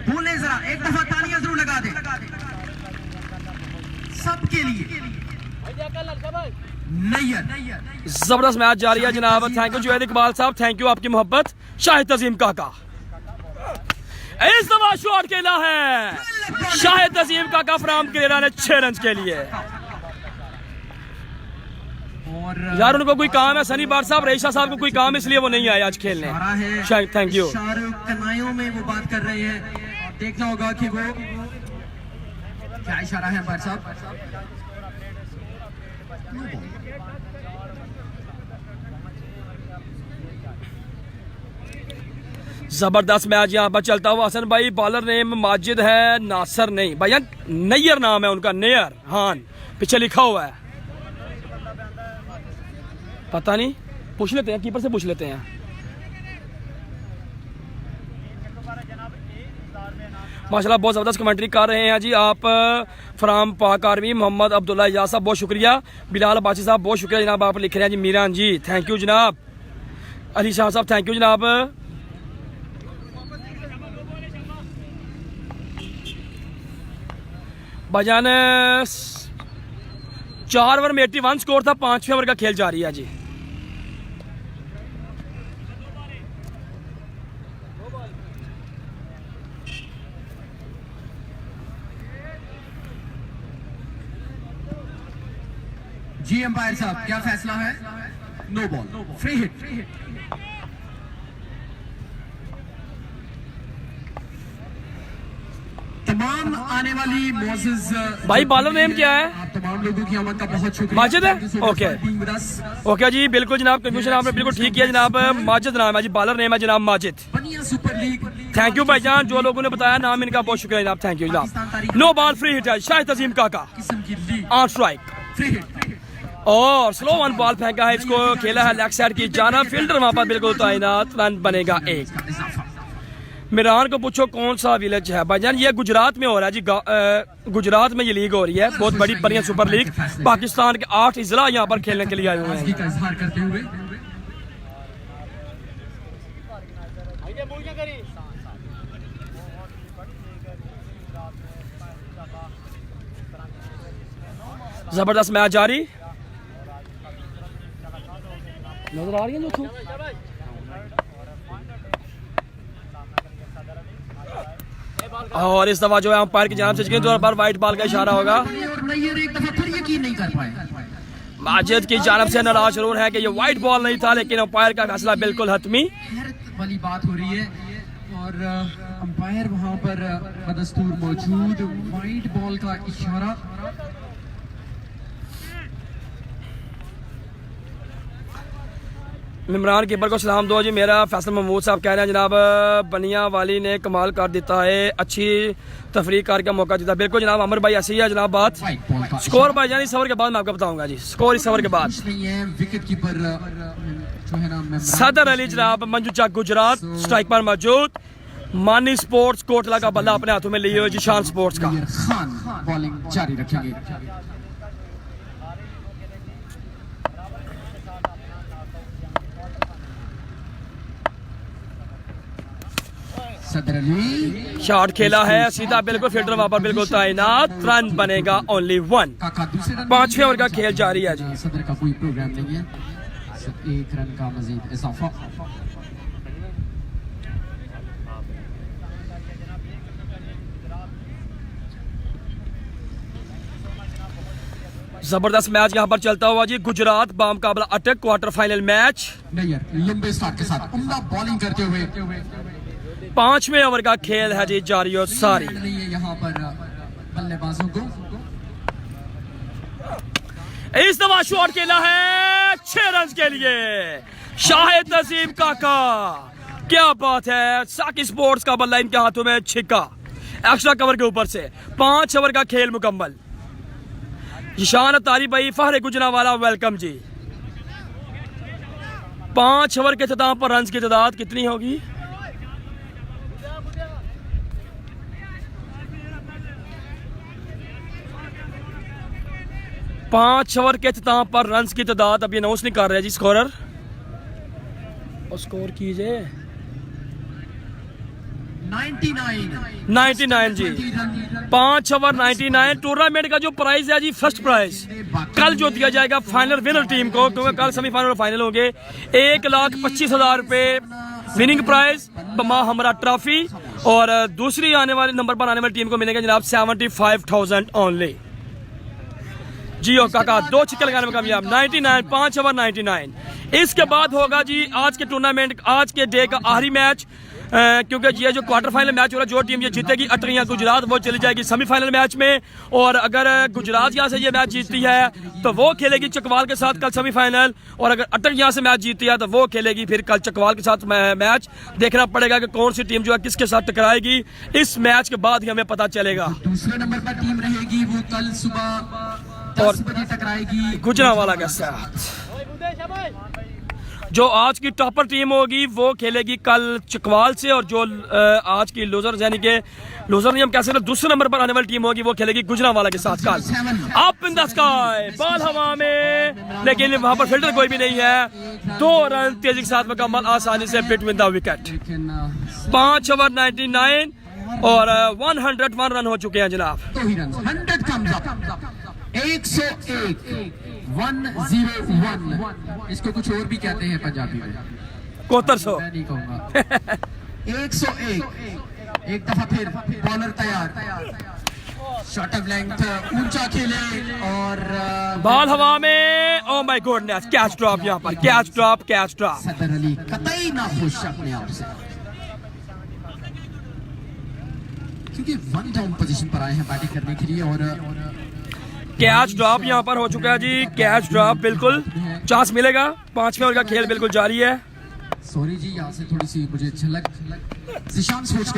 बोले जरा, एक दफा तालियां जरूर लगा दे सबके लिए। जबरदस्त मैच जारी है जनाब। थैंक यू जुवैद इकबाल साहब, थैंक यू आपकी मोहब्बत। शाहिद तजीम काका इस दफा शॉट खेला है, शाहिद तजीम काका फ्राम करेरा ने 6 रन के लिए। और यार उनको कोई काम है, सनी बाट साहब रेशा साहब को कोई काम, इसलिए वो नहीं आए आज खेलने। Shahid thank you. कनाइयों में वो बात कर रहे हैं, देखना होगा कि वो क्या इशारा है बाट साहब। जबरदस्त मैच यहाँ पर चलता हुआ। हसन भाई बॉलर नेम माजिद है, नासर नहीं भैया, नैयर नाम है उनका, नैयर हान पीछे लिखा हुआ है, पता नहीं, पूछ लेते हैं कीपर से, पूछ लेते हैं। माशाल्लाह बहुत ज़बरदस्त कमेंट्री कर रहे हैं जी आप फ्राम पाक आर्मी। मोहम्मद अब्दुल्ला इजाज साहब बहुत शुक्रिया। बिलाल बाची साहब बहुत शुक्रिया जनाब, आप लिख रहे हैं जी। मीरान जी थैंक यू जनाब। अली शाह साहब थैंक यू जनाब। भाईजान 4 ओवर में 81 स्कोर था। 5वें ओवर का खेल जारी है जी। जी अंपायर साहब क्या फैसला है? No ball, free hit. तमाम आने वाली मोसेस भाई बॉलर नेम क्या है? आप तमाम लोगों की आमद का बहुत शुक्रिया। माजिद है, ओके ओके जी, बिल्कुल जनाब, कंफ्यूजन आपने बिल्कुल ठीक किया जनाब। माजिद नाम है जी, बॉलर नेम है जनाब माजिद। बनिया सुपर लीग। थैंक यू भाईजान, जो लोगों ने बताया नाम इनका बहुत शुक्रिया जनाब, थैंक यू जनाब। नो बॉल फ्री हिट है, शाहिद तजीम काका किस्म की league, on strike free hit. और स्लो वन बॉल फेंका है, इसको खेला है लेग साइड की जाना, फील्डर वहां पर बिल्कुल तैनात, रन बनेगा 1। मिरान को पूछो कौन सा विलेज है भाईजान, ये गुजरात में हो रहा है जी। गुजरात में ये लीग हो रही है, बहुत बड़ी बनिया सुपर लीग। पाकिस्तान के 8 इजला यहाँ पर खेलने के लिए आए हुए हैं। इजहार करते हुए जबरदस्त मैच जारी, नजर आ रही है जो और इस दफा जो है अंपायर की जानिब से जिस बार व्हाइट बॉल का इशारा होगा। और नैयर एक दफा फिर यकीन नहीं कर पाए। माजिद की जानब से नाराज जरूर है कि ये वाइट बॉल नहीं था, लेकिन अंपायर का फैसला बिल्कुल हतमी। हैरत वाली बात हो रही है और अंपायर वहां पर बदस्तूर मौजूद, वाइट बॉल का इशारा। इमरान कीपर को सलाम दो जी। मेरा फैसल महमूद साहब कह रहे हैं जनाब बनिया वाली ने कमाल कर देता है, अच्छी तफरीक का मौका देता है। बिल्कुल जनाब अमर भाई ऐसी है जनाब बात। स्कोर भाई जान इस ओवर के बाद मैं आपको बताऊंगा जी, स्कोर इस ओवर के बाद। विकेट कीपर जो है ना सदर अली जनाब मंजू चक गुजरात स्ट्राइक पर मौजूद। मानी स्पोर्ट्स कोटला का बल्ला अपने हाथों में लिए हुए जिशान स्पोर्ट्स का। खान बॉलिंग जारी रखेंगे। सदर अली शॉट खेला है सीधा बिल्कुल फील्डर वहां पर बिल्कुल तैनात। रन बनेगा ओनली 1। पांचवें ओवर का खेल जारी है जी। सदर का कोई प्रोग्राम नहीं है, सिर्फ 1 रन का मजीद इजाफा। जबरदस्त मैच यहाँ पर चलता हुआ जी। गुजरात बामुकाबला अटक क्वार्टर फाइनल मैच। लंबे स्टार्ट के साथ उम्दा बॉलिंग करते हुए। पांचवें ओवर का खेल है जी जारी और सारी। नहीं है यहाँ पर बल्लेबाजों को। इस दफा शॉट खेला है 6 रन के लिए शाहिद नजीम काका। क्या बात है, साकी स्पोर्ट्स का बल्ला इनके हाथों में छिका एक्स्ट्रा कवर के ऊपर से। 5 ओवर का खेल मुकम्मल। ईशान तारी भाई फहरे गुजरावाला वेलकम जी। 5 ओवर के इख्तिताम पर रन की तादाद कितनी होगी? पांच ओवर के इख्तिताम पर रन की तादाद अभी अनाउंस नहीं कर रहे जी स्कोरर। और स्कोर कीजिए 99 जी। 5 ओवर 99। टूर्नामेंट का जो प्राइज है जी फर्स्ट प्राइज कल जो दिया जाएगा फाइनल विनर टीम को, क्योंकि कल सेमीफाइनल और फाइनल होंगे। 1,25,000 रुपए विनिंग प्राइज बमा हमारा ट्रॉफी, और दूसरी आने वाले नंबर पर आने वाली टीम को मिलेगा जनाब 75,000 ओनली। जियो काका 2 छक्के लगाने में कामयाब। 99 5 ओवर 99। इसके बाद होगा जी आज के टूर्नामेंट आज के डे का आखिरी मैच, क्योंकि ये जो क्वार्टर फाइनल मैच हो रहा है जो टीम ये जीतेगी अटक या गुजरात वो चली जाएगी सेमीफाइनल मैच में, और अगर गुजरात यहाँ से ये मैच जीतती है तो वो खेलेगी चकवाल के साथ कल सेमीफाइनल, और अगर अटक यहाँ से मैच जीतती है तो वो खेलेगी फिर कल चकवाल के साथ मैच। देखना पड़ेगा कि कौन सी टीम जो है किसके साथ टकराएगी, इस मैच के बाद ही हमें पता चलेगा। दूसरे नंबर पर टीम रहेगी वो कल सुबह 10 बजे टकराएगी गुजरावाला के साथ। जो आज की टॉपर टीम होगी वो खेलेगी कल चकवाल से, और जो आज की लूजर यानी कि लूजर नहीं हम कह सकते दूसरे नंबर पर आने वाली टीम होगी वो खेलेगी गुजरावाला के साथ कल। Up in the sky ball हवा में, लेकिन वहां पर फील्डर कोई भी नहीं है। 2 रन तेजी के साथ मुकम्मल आसानी से बिटवीन द विकेट। 5 ओवर 99 और 101 रन हो चुके हैं जनाब। 101 101 इसको कुछ और भी कहते हैं पंजाबी में, कोतर सौ। मैं नहीं कहूंगा। 101 एक दफा फिर बॉलर तैयार, शॉर्ट ऑफ लेंथ ऊंचा खेले और बॉल हवा में। Oh my goodness, catch drop यहाँ पर, कैच ड्रॉप। सदर अली कतई ना खुश अपने आप से, क्योंकि 1 डाउन पोजीशन पर आए हैं बैटिंग करने के लिए। और कैच ड्रॉप यहाँ पर हो चुका है जी, कैच ड्रॉप बिल्कुल चांस मिलेगा। 5वें ओवर का खेल बिल्कुल जारी है। सॉरी जी यहाँ से थोड़ी सी मुझे झलक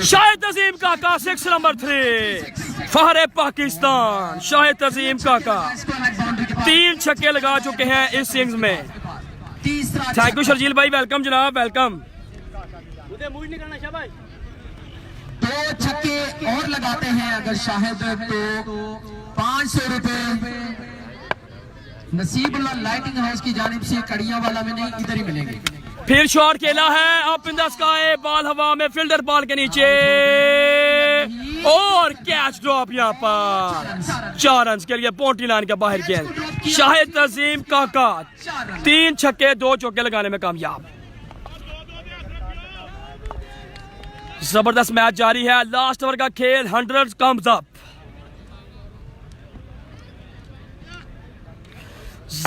शाहिद नजीम काका 6 नंबर 3 फहरे पाकिस्तान। शाहिद नजीम काका 3 छक्के लगा चुके हैं इस इनिंग्स में। थैंक यू शर्जील भाई, वेलकम जनाब, वेलकम। 2 छक्के और लगाते हैं अगर शाहिद तो 500 रुपए नसीबुल्लाह लाइटिंग हाउस की जानिब से कड़ियां वाला में नहीं इधर ही मिलेंगे। फिर शॉट खेला है up in the sky, ball हवा में, फील्डर बॉल के नीचे और कैच ड्रॉप यहाँ पर। 4 रन के लिए बाउंड्री लाइन के बाहर गेंद। शाहिद नजीम काका 3 छक्के 2 चौके लगाने में कामयाब। जबरदस्त मैच जारी है। लास्ट ओवर का खेल 100 कम्स अप।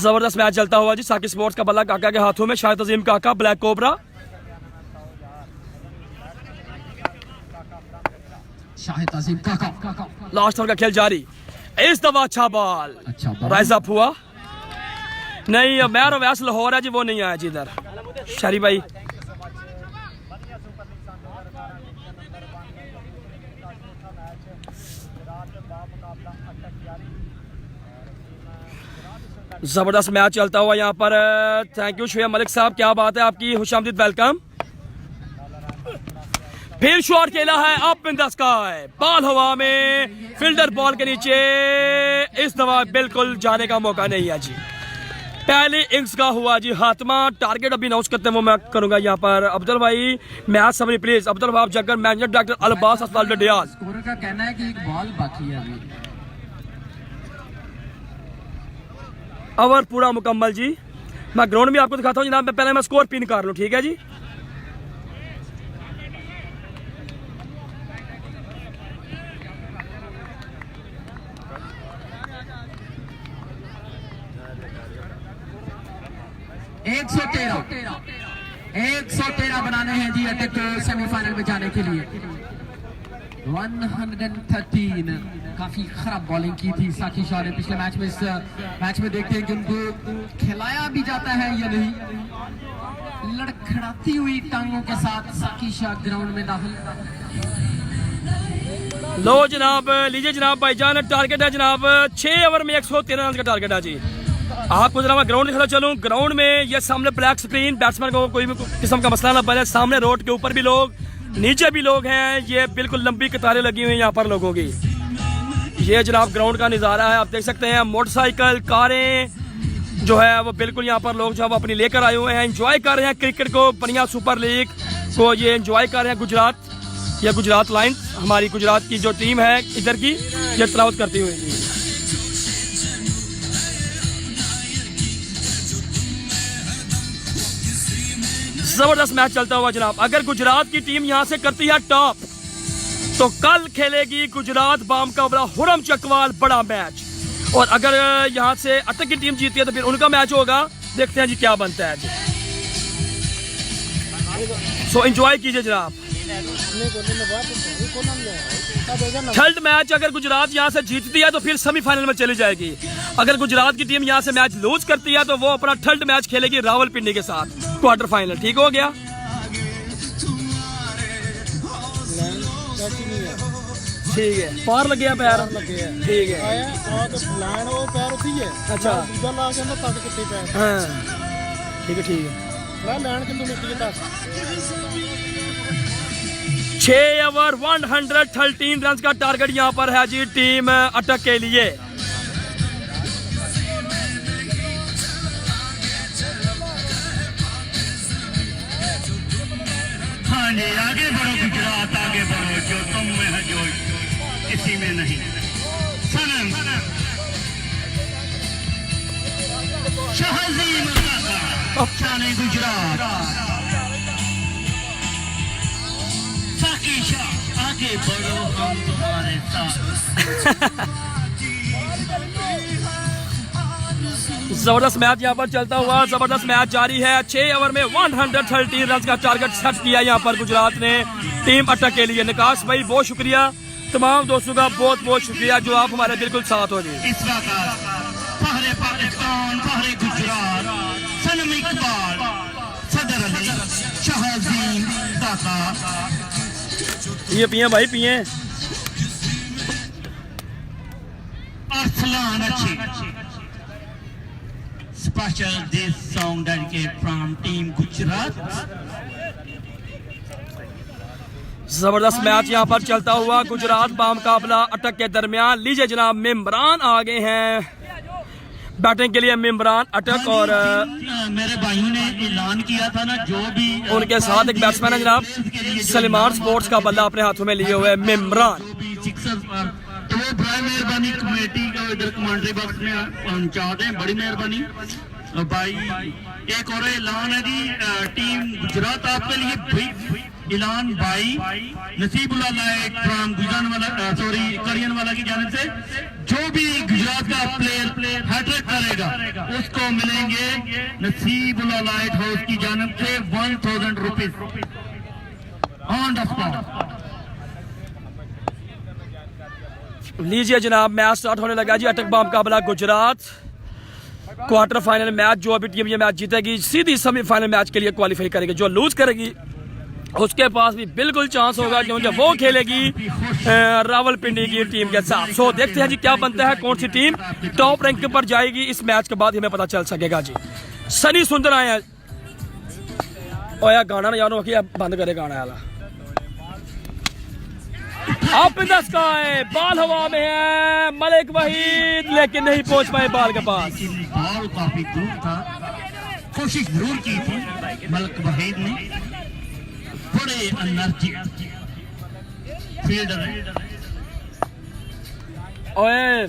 जबरदस्त मैच चलता हुआ जी। साकिब स्पोर्ट्स का बल्ला काका के हाथों में, शाहिद अजीम काका ब्लैक कोबरा। शाहिद अजीम काका, लास्ट ओवर का खेल जारी। इस दफा अच्छा बॉल, अच्छा बॉल। राइज अप हुआ नहीं। मैर वैस लाहौर है जी, वो नहीं आया जी इधर। शरी भाई जबरदस्त मैच चलता हुआ यहाँ पर। थैंक यू शुएब मलिक साहब, क्या बात है आपकी, खुशामदीद, वेलकम। फिर शॉट खेला है up in the sky, ball हवा में, फील्डर बॉल के नीचे। इस दफा बिल्कुल जाने का मौका नहीं है जी। पहले इनिंग्स का हुआ जी हाथमा। टारगेट अभी अनाउंस करते हैं वो मैं करूंगा यहाँ पर। अब्दुल भाई मैच समरी प्लीज। अब्दुल भाई जगह मैनेजर डॉक्टर अलबास अस्पताल डियाल। स्कोरर का कहना है कि एक बॉल बाकी है अभी। ओवर पूरा मुकम्मल जी। मैं ग्राउंड में आपको दिखाता हूँ जनाब। मैं पहले मैं स्कोर पिन कर लूँ, ठीक है जी। एक 113 बनाने हैं जी अटक सेमीफाइनल में जाने के लिए। 113 काफी खराब बॉलिंग की थी साकिब शाह ने पिछले मैच में। इस मैच में देखते हैं कि उनको खिलाया भी जाता है या नहीं। लड़खड़ाती हुई टांगों के साथ साकिब शाह ग्राउंड में दाखिल। लो जनाब, लीजिए जनाब भाईजान, टारगेट है जनाब 6 ओवर में 113 रन का टारगेट है जी। आपको जरा मैं ग्राउंड दिखाता चलूं। ग्राउंड में ये सामने ब्लैक स्क्रीन, बैट्समैन को कोई भी किस्म का मसला ना बने। सामने रोड के ऊपर भी लोग, नीचे भी लोग हैं। ये बिल्कुल लंबी कतारें लगी हुई हैं यहाँ पर लोगों की। ये जनाब ग्राउंड का नज़ारा है, आप देख सकते हैं। मोटरसाइकिल, कारें जो है वो बिल्कुल यहाँ पर लोग जो है वो अपनी लेकर आए हुए हैं। एंजॉय कर रहे हैं क्रिकेट को, पनिया सुपर लीग को ये एंजॉय कर रहे हैं। गुजरात या गुजरात लायंस, हमारी गुजरात की जो टीम है इधर की, ये तलावत करती हुई। जबरदस्त मैच चलता हुआ जनाब। अगर गुजरात की टीम यहां से करती है टॉप, तो कल खेलेगी गुजरात बाम का बड़ा हुरम चकवाल बड़ा मैच। और अगर यहां से अटक की टीम जीती है तो फिर उनका मैच होगा। देखते हैं जी क्या बनता है जी। सो एंजॉय कीजिए जनाब। थर्ड मैच अगर गुजरात यहां से जीतती है तो फिर सेमीफाइनल में चली जाएगी। अगर गुजरात की टीम यहां से मैच लूज करती है तो वो अपना थर्ड मैच खेलेगी रावलपिंडी के साथ, क्वार्टर फाइनल। ठीक हो गया, ठीक है। पार लग गया पैर, ठीक है। अच्छा हाँ ठीक है, ठीक है। 6 ओवर 113 रन का टारगेट यहाँ पर है जी टीम अटक के लिए। हाँ जी, आगे बढ़ो गुजरात, आगे बढ़ो। जो तुम में है जो किसी में नहीं। सनम शाहज़ीम काका, शान गुजरात। साकिब शाह, आगे बढ़ो हम तुम्हारे साथ। जबरदस्त मैच यहाँ पर चलता हुआ, जबरदस्त मैच जारी है। 6 ओवर में 113 रन का टारगेट सेट किया यहाँ पर गुजरात ने टीम अटक के लिए। निकास भाई बहुत शुक्रिया, तमाम दोस्तों का बहुत बहुत शुक्रिया जो आप हमारे बिल्कुल साथ हो जी। इस वक्त फहरे पाकिस्तान, फहरे गुजरात, सनम इकबाल, सदर अली, शाहज़ीम काका। ये पिए भाई पिए। अरसलान अच्छी। Special this song dedicated from team Gujarat. जबरदस्त मैच यहाँ पर चलता हुआ गुजरात बामुकाबला अटक के दरमियान। लीजिए जनाब, मेम्बरान आ गए हैं बैटिंग के लिए। मेम्बरान अटक और मेरे भाइयों ने ऐलान किया था ना, जो भी उनके साथ एक बैट्समैन है जनाब सलीमान स्पोर्ट्स का बल्ला अपने हाथों में लिए हुए मेम्बरान। तो वो बड़ी मेहरबानी कमेटी को इधर कमेंट्री बॉक्स में पहुंचा दें, बड़ी मेहरबानी भाई। एक और ऐलान है जी, टीम गुजरात आपके लिए ऐलान बाई नसीबुल्ला लाइट फ्रॉम कड़ियनवाला की जानिब से जो भी गुजरात का प्लेयर हैट्रिक करेगा उसको मिलेंगे नसीबुल्ला लाइट हाउस की जानिब से 1000 रुपीज ऑन द स्पॉट। लीजिए जनाब, मैच स्टार्ट होने लगा जी। अटक बा मुकाबला गुजरात, क्वार्टर फाइनल मैच। जो अभी टीम ये मैच जीतेगी सीधी सेमीफाइनल मैच के लिए क्वालिफाई करेगी। जो लूज करेगी उसके पास भी बिल्कुल चांस होगा क्योंकि वो खेलेगी रावलपिंडी की टीम के साथ। सो देखते हैं जी क्या बनता है, कौन सी टीम टॉप रैंक पर जाएगी। इस मैच के बाद हमें पता चल सकेगा जी। सनी सुंदर आए हैं। ओया गाना ना यार बंद करे गाना वाला। Up in the sky, ball हवा में है। मलिक वहीद लेकिन नहीं पहुंच पाए बॉल के पास। बॉल काफी दूर था, कोशिश जरूर की थी मलिक वहीद ने। बड़े एनर्जी फील्डर है। ओए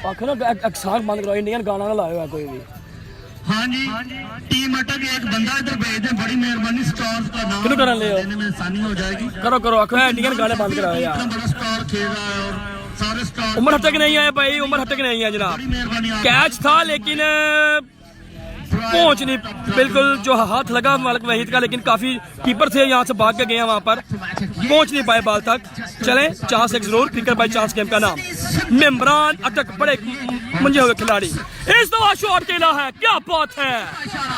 पाखना अक्सर बंद करो, इंडियन गाना ना लाया कोई भी। हाँ जी, टीम अटक एक बंदा इधर भेज दे, बड़ी मेहरबानी। स्टार्स का नाम कर ले लेने में आसानी हो जाएगी। करो करो आखो इंडियन गाने बंद कराओ यार। इतना बड़ा स्टार खेल रहा है और सारे स्टार। उमर हटक नहीं आए भाई, उमर हटक नहीं है जनाब। बड़ी मेहरबानी। कैच था लेकिन पहुंच नहीं, बिल्कुल जो हाथ लगा मलिक वहीद का, लेकिन काफी कीपर थे यहाँ से भाग के गए वहां पर, पहुंच नहीं पाए बॉल तक। चलें चांस एक जरूर। क्रिकेट बाई चांस गेम का नाम। इमरान अटक बड़े मंजे हुए खिलाड़ी। इस दफा शॉट खेला है, क्या बात है।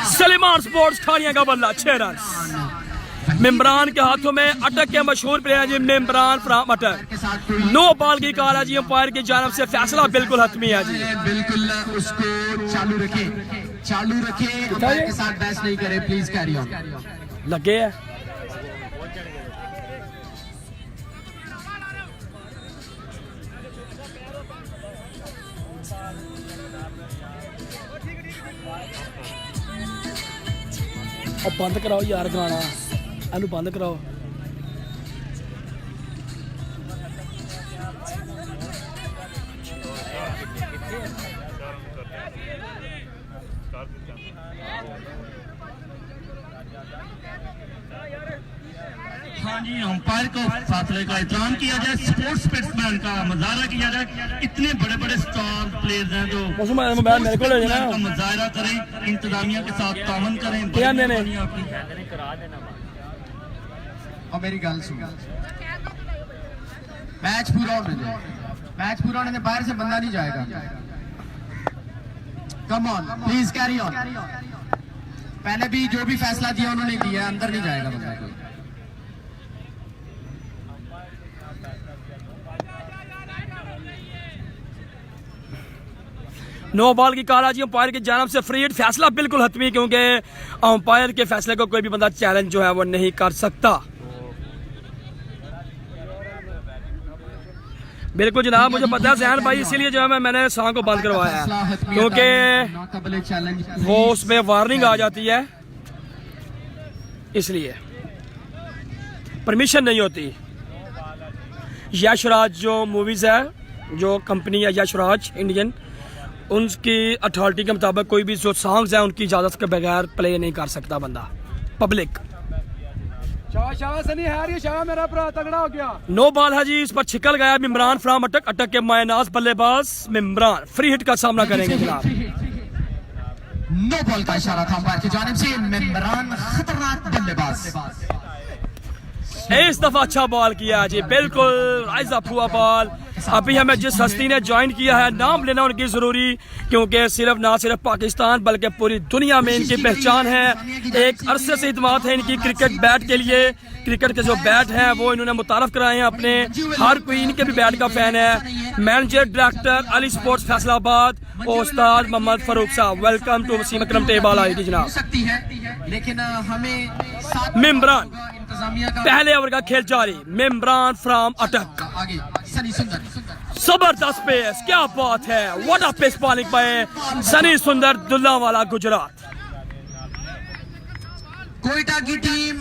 सलीमान स्पोर्ट्स ठानिया का बल्ला 6 रन। इमरान के हाथों में अटक के मशहूर प्लेयर जी इमरान फ्रॉम अटक। नो बॉल की कॉल है जी अंपायर की जानब से। फैसला बिल्कुल हतमी है जी। बिल्कुल उसको चालू रखे अंपायर के साथ बहस नहीं करे प्लीज। Carry on. लगे है और बंद कराओ यार गाना, एनू बंद कराओ। हाँ जी, अंपायर को फासले का एहतराम किया जाए, स्पोर्ट्स स्पोर्ट्समैन का मुजाहरा किया जाए। इतने बड़े बड़े स्टार प्लेयर्स हैं जो मोबाइल मेरे को ले जाना का मुजाहरा करें, इंतजामिया के साथ तावन करें। क्या मैंने और मेरी गल सुन, मैच पूरा होने दे। मैच पूरा होने दे, बाहर से बंदा नहीं जाएगा। Come on please carry on. पहले भी जो भी फैसला दिया उन्होंने दिया, अंदर नहीं जाएगा बंदा कोई। नो बॉल की कॉल जी अंपायर की जानब से। फ्री हिट फैसला बिल्कुल हतमी, क्योंकि अंपायर के फैसले को कोई भी बंदा चैलेंज जो है वो नहीं कर सकता। बिल्कुल जनाब, मुझे पता है जहन भाई, इसीलिए जो है मैंने सॉन्ग को बंद करवाया है, क्योंकि वो उसमें वार्निंग आ जाती है, इसलिए परमिशन नहीं होती। यशराज जो मूवीज है, जो कंपनी है यशराज इंडियन, उनकी अथॉरिटी के मुताबिक कोई भी जो सॉन्ग्स हैं उनकी इजाज़त के बगैर प्ले नहीं कर सकता बंदा पब्लिक। मेरा तगड़ा हो गया। नो बॉल है जी, इस पर छिकल गया इमरान फ्रॉम अटक। अटक के मायनाज बल्लेबाज इमरान फ्री हिट का सामना करेंगे जनाब। नो बॉल का इशारा था अंपायर की जानिब से। इमरान खतरनाक बल्लेबाज। इस दफा अच्छा बॉल किया जी, बिल्कुल राइज अप हुआ बॉल। अभी हमें जिस हस्ती ने ज्वाइन किया है, नाम लेना उनकी जरूरी, क्योंकि ना सिर्फ पाकिस्तान बल्कि पूरी दुनिया में इनकी पहचान है। एक अरसे से खिदमत है इनकी क्रिकेट बैट के लिए। क्रिकेट के जो बैट हैं वो इन्होंने मुतारफ कराए हैं अपने, हर कोई इनके भी बैट का फैन है। Manager director Ali sports Faisalabad उस्ताद मोहम्मद फारूक साहब, welcome to Wasim Akram table आएगी जनाब। लेकिन हमें इमरान पहले ओवर का खेल जारी। इमरान फ्रॉम अटक। सनी सुंदर, जबरदस्त पेस, क्या बात है। What a pace bowling by Sunny Sundar, दुल्लावाला गुजरात। कोयटा की टीम,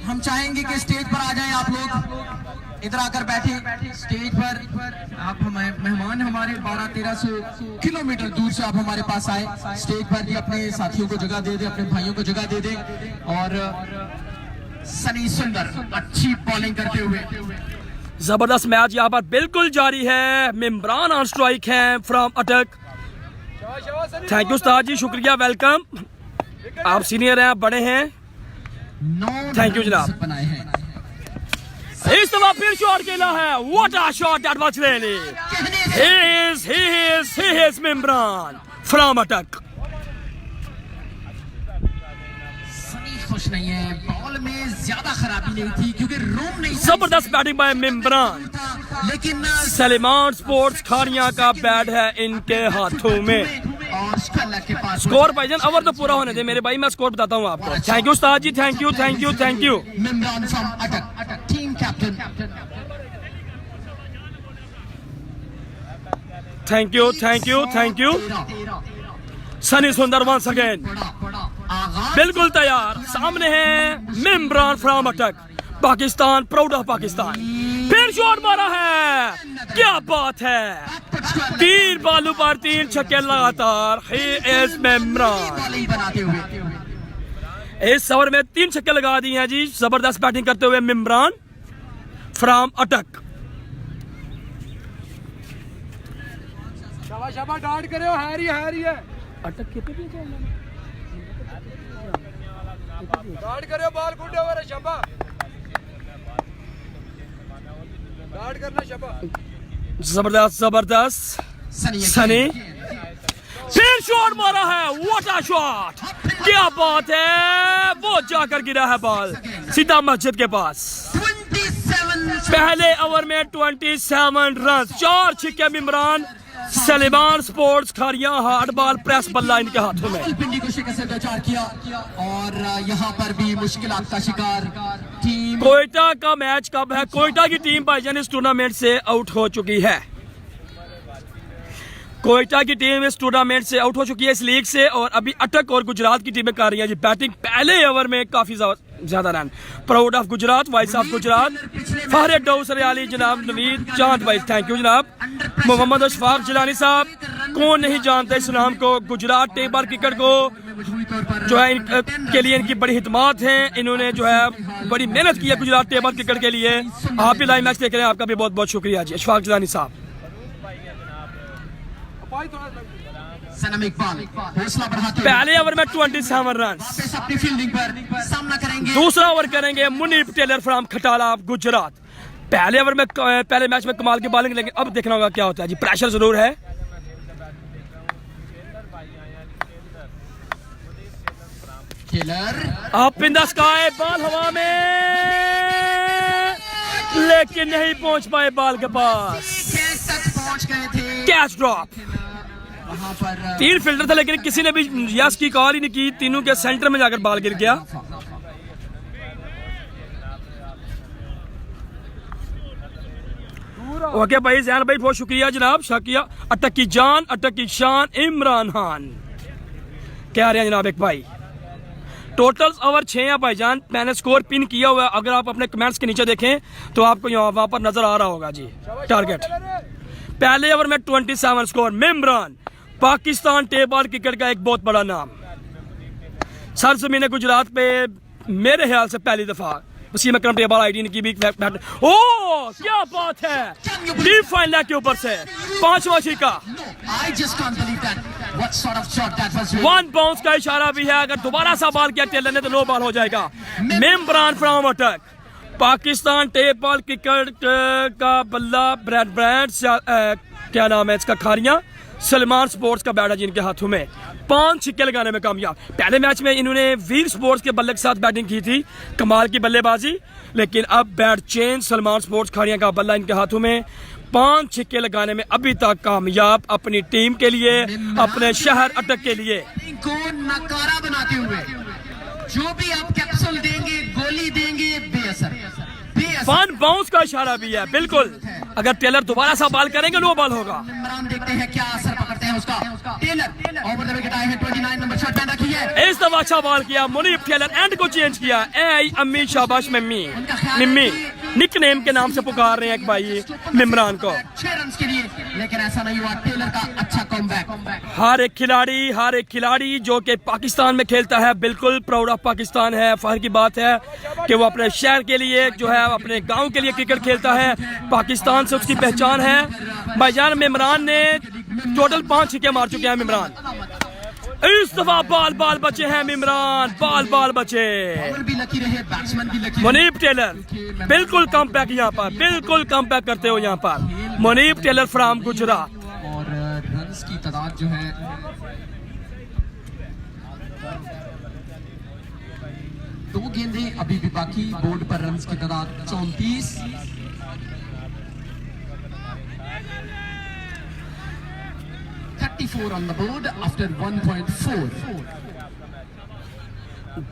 हम चाहेंगे कि स्टेज पर आ जाएं आप लोग। इधर आकर बैठे स्टेज पर। आप मेहमान हमारे 1200-1300 किलोमीटर दूर से आप हमारे पास आए। स्टेज पर भी अपने साथियों को जगह दे दे, अपने भाइयों को जगह दे दे। और सनी सुंदर अच्छी बॉलिंग करते हुए। जबरदस्त मैच यहाँ पर बिल्कुल जारी है। मिमरान ऑन स्ट्राइक हैं फ्रॉम अटक। थैंक यू उस्ताद जी, शुक्रिया, वेलकम। आप सीनियर हैं, आप बड़े हैं, थैंक यू जनाब। बनाए हैं इस दफा फिर शॉट खेला है। What a shot that was really. He is Mimran from Attock. Sunny खुश नहीं है, बॉल में ज्यादा खराबी नहीं थी क्योंकि रूम नहीं था। जबरदस्त बैटिंग बाय मिमरान। लेकिन सलेमान स्पोर्ट्स खारिया का बैट है इनके हाथों में। और स्कॉलर के पास स्कोर भाईजान ओवर तो पूरा होने दे मेरे भाई, मैं स्कोर बताता हूँ आपको। थैंक यू उस्ताद ji, thank you thank you thank you. Mimran from Attock, team captain. Thank you thank you thank you. Sunny Sundar once again बिल्कुल तैयार। सामने है मिमरान फ्रॉम अटक, पाकिस्तान, प्राउड ऑफ पाकिस्तान। फिर शॉट मारा है, क्या बात है। 3 बालू पर 3 छक्के लगातार। He is Mimran. बनाते हुए इस ओवर में 3 छक्के लगा दिए हैं जी, जबरदस्त बैटिंग करते हुए मिमरान फ्रॉम अटक। शाबाश शाबाश, डांट करे हो, हैरी है। अटक के पे भी डांट करे हो, बॉल गुड ओवर है, शाबा। डांट करना शाबा। जबरदस्त जबरदस्त। सनी फिर शॉट मारा है, व्हाट अ शॉट, क्या बात है। वो जाकर गिरा है बॉल सीधा मस्जिद के पास। 27 पहले ओवर में 27 रन, 4 छक्के Mimran. Suleman sports Kharian hard ball press बल्ला इनके हाथों में। पिंडी को शिकस्त से 2-4 किया और यहाँ पर भी मुश्किलात का शिकार टीम। कोयटा का मैच कब है? कोयटा की टीम भाईजान इस टूर्नामेंट से आउट हो चुकी है। कोयटा की टीम इस टूर्नामेंट से आउट हो चुकी है, इस लीग से। और अभी अटक और गुजरात की टीमें कर रही हैं जी बैटिंग। पहले ओवर में काफी ज्यादा रन। Proud of Gujrat, voice of Gujrat, फहरे डोसर अली, जनाब नवीद चांद भाई, थैंक यू जनाब। मोहम्मद अशफाक जिलानी साहब, कौन नहीं जानते इस नाम को। गुजरात टेबल क्रिकेट को जो है के लिए इनकी बड़ी हिदमात हैं। इन्होंने जो है बड़ी मेहनत की है गुजरात टेबल क्रिकेट के लिए। आप भी लाइव मैच देख रहे हैं, आपका भी बहुत बहुत शुक्रिया जी अशफाक जिलानी साहब। सनम इकबाल हौसला बढ़ाते हुए पहले ओवर में 27 रन। वापस अपनी फील्डिंग पर सामना करेंगे। दूसरा ओवर करेंगे मुनीब टेलर फ्रॉम खटाला गुजरात। पहले ओवर में पहले मैच में कमाल की बॉलिंग, लेकिन अब देखना होगा क्या होता है जी। प्रेशर जरूर है। Taylor up in the sky, ball हवा में, लेकिन नहीं पहुंच पाए बॉल के पास। तक पहुंच गए थे। Catch drop. वहां पर 3 फील्डर थे, लेकिन किसी ने भी यस की कॉल ही नहीं की। तीनों के सेंटर में जाकर बॉल गिर गया। ओके भाई जैन भाई, बहुत शुक्रिया जनाब। शाकिया अटक की जान, अटक की शान, इमरान खान कह रहे हैं जनाब एक भाई। टोटल ओवर 6 है भाईजान। मैंने स्कोर पिन किया हुआ है, अगर आप अपने कमेंट्स के नीचे देखें तो आपको वहां पर नजर आ रहा होगा जी टारगेट। पहले ओवर में 27 स्कोर। मिमरान पाकिस्तान टेबल क्रिकेट का एक बहुत बड़ा नाम। सरजमीन गुजरात पे मेरे ख्याल से पहली दफा वसीम अकरम टेबल आईडी की भी बैट। ओ क्या बात है, डीप फाइन लेग के ऊपर से 5वां छक्का। I just can't believe that. What sort of shot that was. 1 bounce का इशारा भी है। अगर दोबारा सा बॉल किया टेलर ने तो नो बॉल हो जाएगा। मिमरान फ्रॉम अटक, पाकिस्तान टेबल क्रिकेट का बल्ला ब्रांड क्या नाम है इसका, खारिया। सलमान स्पोर्ट्स का बैट है जिनके हाथों में। 5 छक्के लगाने में कामयाब। पहले मैच में इन्होंने वीर स्पोर्ट्स के बल्ले के साथ बैटिंग की थी, कमाल की बल्लेबाजी। लेकिन अब बैट चेंज, सलमान स्पोर्ट्स खारिया का बल्ला इनके हाथों में। 5 छक्के लगाने में अभी तक कामयाब अपनी टीम के लिए, अपने शहर अटक के लिए। को नकारा बनाते हुए जो भी आप कैप्सूल देंगे, गोली देंगे, बेअसर। 1 बाउंस का इशारा भी है बिल्कुल। अगर टेलर दोबारा सा बॉल करेंगे नो बॉल होगा। इमरान देखते हैं क्या असर पकड़ते हैं उसका। टेलर ओवर द विकेट आए हैं, 29 नंबर शॉट पैदा की है। इस दफा अच्छा बॉल किया मुनीब टेलर, एंड को चेंज किया। ए आई अम्मी शाबाश मम्मी निम्मी। निकनेम के नाम से पुकार रहे हैं एक भाई मिमरान को। 6 रन के लिए, लेकिन ऐसा नहीं हुआ। टेलर का अच्छा कमबैक। हर एक खिलाड़ी जो कि पाकिस्तान में खेलता है बिल्कुल प्राउड ऑफ पाकिस्तान है। फख्र की बात है कि वो अपने शहर के लिए जो है अपने गांव के लिए क्रिकेट खेलता है। पाकिस्तान से उसकी पहचान है। भाईजान मिमरान ने टोटल 5 छक्के मार चुके हैं मिमरान। इस दफा बाल बचे हैं मिमरान, बाल बचे। भी लकी रहे, बैट्समैन भी लकी। मुनीब टेलर बिल्कुल कम बैक यहाँ पर, बिल्कुल कम बैक करते हो यहाँ पर मुनीब टेलर फ्रॉम गुजरात। और रन्स की तादाद जो है 2 गेंदें अभी भी बाकी। बोर्ड पर रन्स की तादाद 34। on the board after 1.4.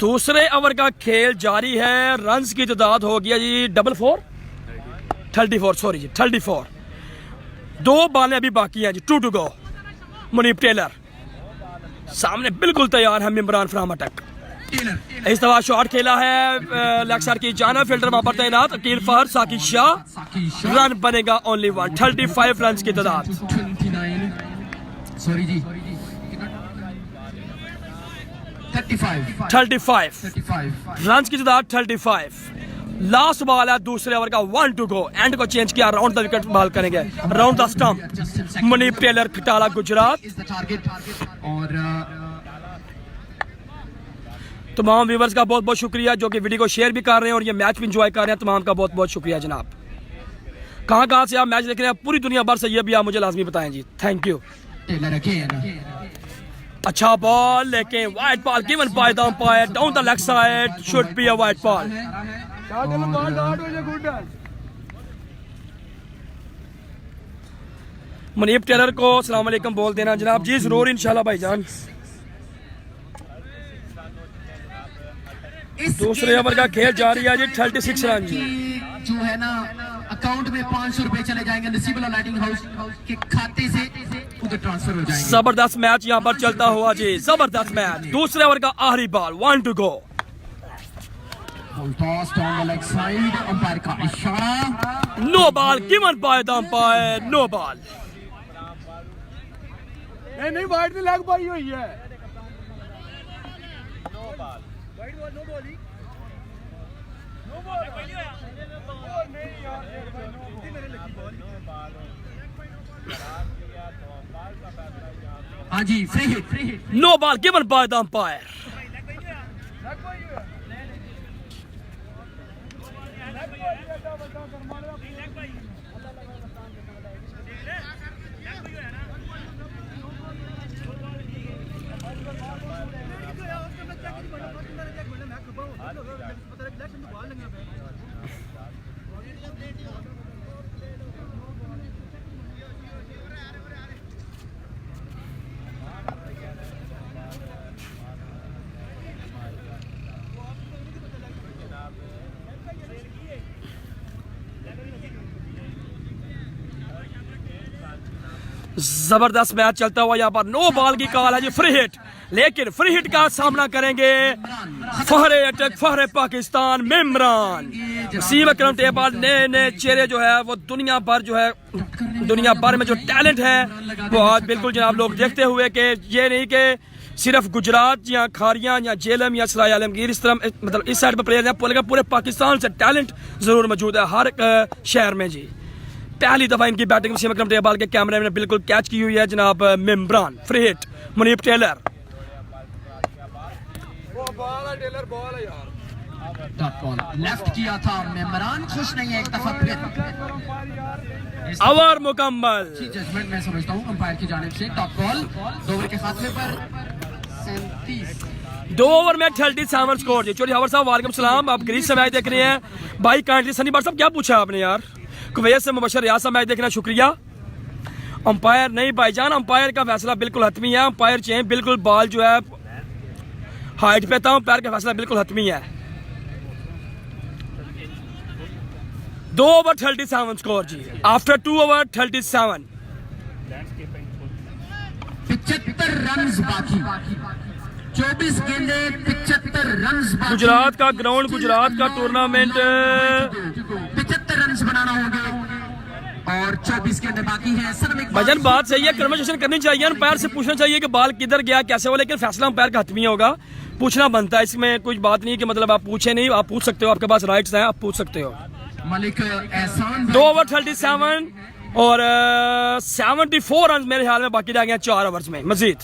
दूसरे ओवर का खेल जारी है। रन्स की तादाद हो गया जी 34 सॉरी जी 34। 2 बॉलें अभी बाकी हैं जी, 2 to go। मुनीब टेलर सामने बिल्कुल तैयार है मिमरान फ्रॉम अटैक। इस दफा शॉट खेला है लेग साइड की जाना, फील्डर वहां पर तैनात अकील फहर साकिब शाह। रन बनेगा ओनली 1। 35 रन की तादाद। 29 सॉरी जी 35 रन की तादाद 35। लास्ट बॉल है दूसरे ओवर का, 1 to go। एंड को चेंज किया, राउंड द विकेट बॉल करेंगे, round the stump. Muneeb Taylor खटाला गुजरात। और तमाम व्यूवर्स का बहुत बहुत शुक्रिया जो कि वीडियो को शेयर भी कर रहे हैं और ये मैच भी इंजॉय कर रहे हैं। तमाम का बहुत बहुत शुक्रिया जनाब। कहाँ से आप मैच देख रहे हैं पूरी दुनिया भर से, ये भी आप मुझे लाजमी बताएं जी। Thank you. अच्छा बॉल लेके wide ball given by the umpire down the leg side, should be a wide ball. Muneeb Taylor को अस्सलाम वालेकुम बोल देना जनाब। जी जरूर इंशाल्लाह भाईजान। दूसरे ओवर का खेल जारी है जी। 36 रन जी जो है ना अकाउंट में 500 रुपए चले जाएंगे नसीबुल्लाह लाइटिंग हाउस के खाते से, उधर ट्रांसफर हो जाएंगे। जबरदस्त मैच यहाँ पर चलता हुआ जी, जबरदस्त मैच। दूसरे ओवर का आखिरी बॉल, 1 to go। अंपायर का इशारा, no ball given by the umpire, no ball. नहीं वाइड में लग पाई हुई है। हाँ जी free hit. No ball given by the umpire. जबरदस्त मैच चलता हुआ यहाँ पर। नो बॉल की कॉल है जी, फ्री हिट। लेकिन फ्री हिट का सामना करेंगे फहरे अटैक, फहरे पाकिस्तान मिमरान। वसीम अकरम टेबल नए चेहरे जो है वो दुनिया भर जो है, दुनिया भर में जो टैलेंट है वो आज बिल्कुल जनाब लोग देखते हुए कि ये नहीं कि सिर्फ गुजरात या खारियां या जेलम या सराय आलमगीर इस तरह मतलब इस साइड पर प्लेयर हैं, पूरे पाकिस्तान से टैलेंट जरूर मौजूद है हर शहर में जी। पहली दफा इनकी बैटिंग वसीम अकरम टेबल के कैमरे में बिल्कुल कैच की हुई है जनाब मिमरान। Free hit Muneeb Taylor. वो बॉल है टेलर, बॉल है यार। डॉट बॉल लेफ्ट किया था मिमरान, खुश नहीं है एक दफा फिर। ओवर मुकम्मल। जजमेंट मैं समझता हूँ अंपायर की जानिब से। डॉट बॉल 2 ओवर के खात्मे पर 37। 2 ओवर में 37 स्कोर जी। चौधरी हवर साहब वालेकुम सलाम, आप ग्रीस से मैच देख रहे हैं भाई। काइंडली सनी बार साहब क्या पूछा आपने यार? कुवैत से मुबशर रियाज साहब मैच देखना शुक्रिया। अंपायर नहीं भाईजान, अंपायर का फैसला बिल्कुल हतमी है। अंपायर चेंज बिल्कुल बॉल जो है हाइट पे था, अंपायर का फैसला बिल्कुल हतमी है। 2 ओवर 37 स्कोर जी। After 2 over 37। 75 रन बाकी, 24 गेंदे 75 रन बाकी। गुजरात का ग्राउंड, गुजरात का टूर्नामेंट 75 और 24 गेंदें बाकी हैं। सनम इकबाल भाईजान बात सही है, कन्वर्सेशन करनी चाहिए, अंपायर से पूछना चाहिए कि बॉल किधर गया कैसे हुआ, लेकिन फैसला अंपायर का हतमी होगा, पूछना बनता है। इसमें कुछ बात नहीं कि मतलब आप पूछे नहीं, आप पूछ सकते हो, आपके पास राइट्स हैं, आप पूछ सकते हो। मलिक एहसान 2 ओवर 37 और 74 रन मेरे ख्याल में बाकी रह गए 4 ओवर्स में मजीद।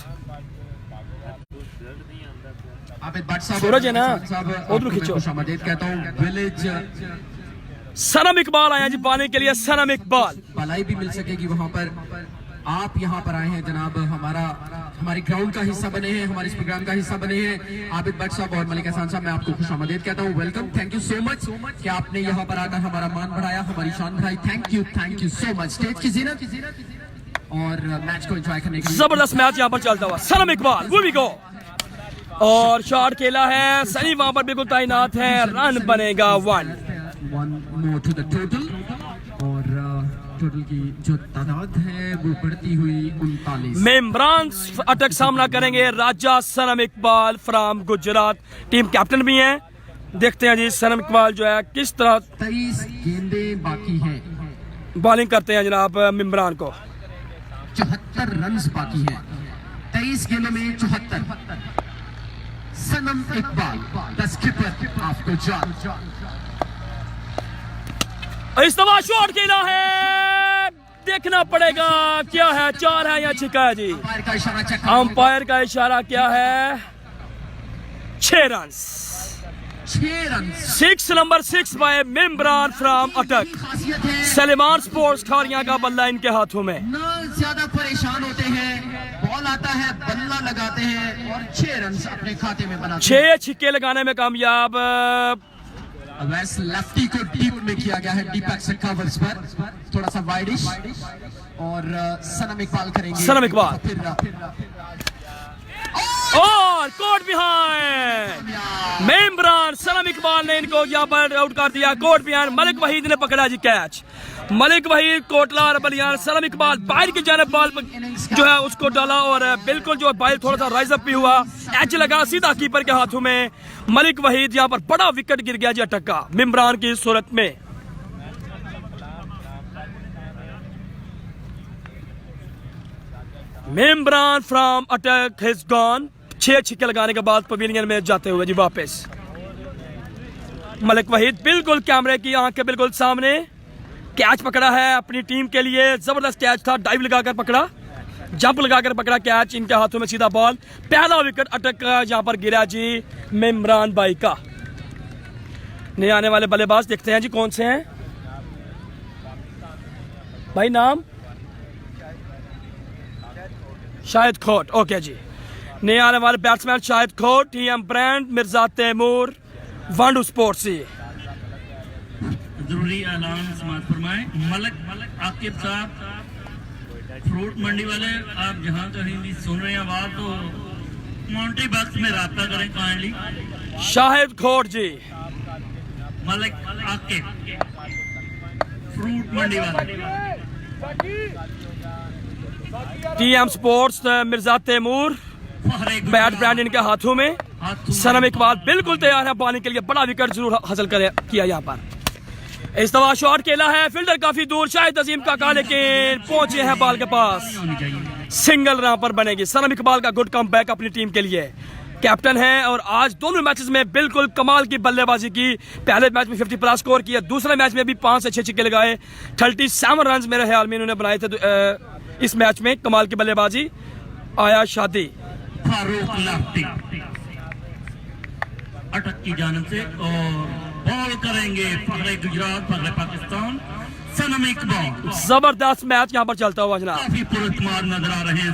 आबिद भट्ट साहब, सूरज है ना, साहब, उधर खींचो। खुशामदीद कहता हूँ। विलेज सनम इकबाल आया जी पाने के लिए, सनम इकबाल। भलाई भी मिल सकेगी वहाँ पर। आप यहाँ पर आए हैं जनाब, हमारी ग्राउंड का हिस्सा बने हैं, हमारे इस प्रोग्राम का हिस्सा बने हैं। आबिद भट्ट साहब और मलिक एहसान साहब, मैं आपको खुशामदीद कहता हूँ, welcome, thank you so much कि आपने यहाँ पर आकर हमारा मान बढ़ाया, हमारी शान बढ़ाई। Thank you so much. Stage की जीनत और मैच को एंजॉय करने के लिए जबरदस्त मैच यहाँ पर चलता हुआ, सनम इकबाल वो भी गो और शॉट खेला है, सनी वहां पर बिल्कुल तैनात है, रन बनेगा 1 more to the total और टोटल की जो तादाद है वो बढ़ती हुई 39। मेम्ब्रान अटक सामना करेंगे Raja Sanam Iqbal from Gujrat, team captain भी हैं। देखते हैं जी सनम इकबाल जो है किस तरह 23 गेंदें बाकी हैं, बॉलिंग करते हैं जनाब मेम्ब्रान को। 74 रन बाकी हैं, 23 गेंदों में 74। Sanam Iqbal the skipper of Gujrat. इस दफा शॉट खेला है, देखना पड़ेगा क्या है, 4 है या छिका है जी। अंपायर का इशारा चेक, अंपायर का इशारा क्या है, 6 रन। 6 रन 6 नंबर 6 बाय मेम्ब्रान फ्रॉम अटक। खासियत है, सलेमान स्पोर्ट्स खारिया का बल्ला इनके हाथों में। न ज्यादा परेशान होते हैं, बॉल आता है बल्ला लगाते हैं और 6 रन अपने खाते में बनाते हैं। 6 छिक्के लगाने में कामयाब। वैसे लेफ्टी को डीप में किया गया है, डीप एक्शन कवर्स पर, थोड़ा सा वाइडिश और सनम इकबाल करेंगे। सनम इकबाल फिर और कोर्ट बिहाइंड मेम्ब्रान, सनम इकबाल ने इनको यहाँ पर आउट कर दिया। कोर्ट बिहाइंड मलिक वहीद ने पकड़ा जी कैच, मलिक वहीद कोटला बलियान, सनम इकबाल बाहर की जानिब बॉल जो है उसको डाला और बिल्कुल जो बाइल थोड़ा सा राइज अप भी हुआ, एच लगा सीधा कीपर के हाथों में। मलिक वहीद यहाँ पर बड़ा विकेट गिर गया जी अटक का मेम्ब्रान की सूरत में। मेम्ब्रान फ्रॉम अटक हैज गॉन। 6 छिक्के लगाने के बाद पवेलियन में जाते हुए जी वापस। मलिक वहीद बिल्कुल कैमरे की आंख के बिल्कुल सामने कैच पकड़ा है अपनी टीम के लिए, जबरदस्त कैच था, डाइव लगाकर पकड़ा, जंप लगाकर पकड़ा कैच, इनके हाथों में सीधा बॉल। पहला विकेट अटक का यहाँ पर गिरा जी मेम्ब्रान भाई का। नए आने वाले बल्लेबाज देखते हैं जी कौन से हैं भाई, नाम शाहिद खोट, ओके जी। नए आने वाले batsman Shahid Khot, TM brand, Mirza Taimur, वांडू स्पोर्ट्स से। जरूरी ऐलान समाज फरमाएं। मलिक आकिब साहब, फ्रूट मंडी वाले, आप जहां कहीं भी सुन रहे हैं आवाज तो मॉन्ट्री बॉक्स में राब्ता करें काइंडली। शाहिद खोट जी, मलिक आकिब, फ्रूट मंडी वाले, TM sports, Mirza Taimur, bat brand इनके हाथों में। सनम इकबाल बिल्कुल तैयार है बॉलिंग के लिए, बड़ा विकेट जरूर हासिल किया यहाँ पर। इस दफा शॉट खेला है, फील्डर काफी दूर, शाहिद अजीम का लेकिन पहुंचे हैं बॉल के पास, सिंगल यहाँ पर बनेगी। सनम इकबाल का गुड कम बैक अपनी टीम के लिए, कैप्टन है और आज दोनों मैचेस में बिल्कुल कमाल की बल्लेबाजी की। पहले मैच में 50+ स्कोर किया, दूसरे मैच में भी 5 से 6 छिक्के लगाए, 37 रन मेरे ख्याल में इन्होंने बनाए थे इस मैच में। कमाल की बल्लेबाजी। आया शादी फारूक लाफ्टी अटक की जानिब से और बॉल करेंगे फखरे गुजरात, फखरे पाकिस्तान, सनम इकबाल। जबरदस्त मैच यहाँ पर चलता हुआ जनाब, काफी पुरस्कार नजर आ रहे हैं।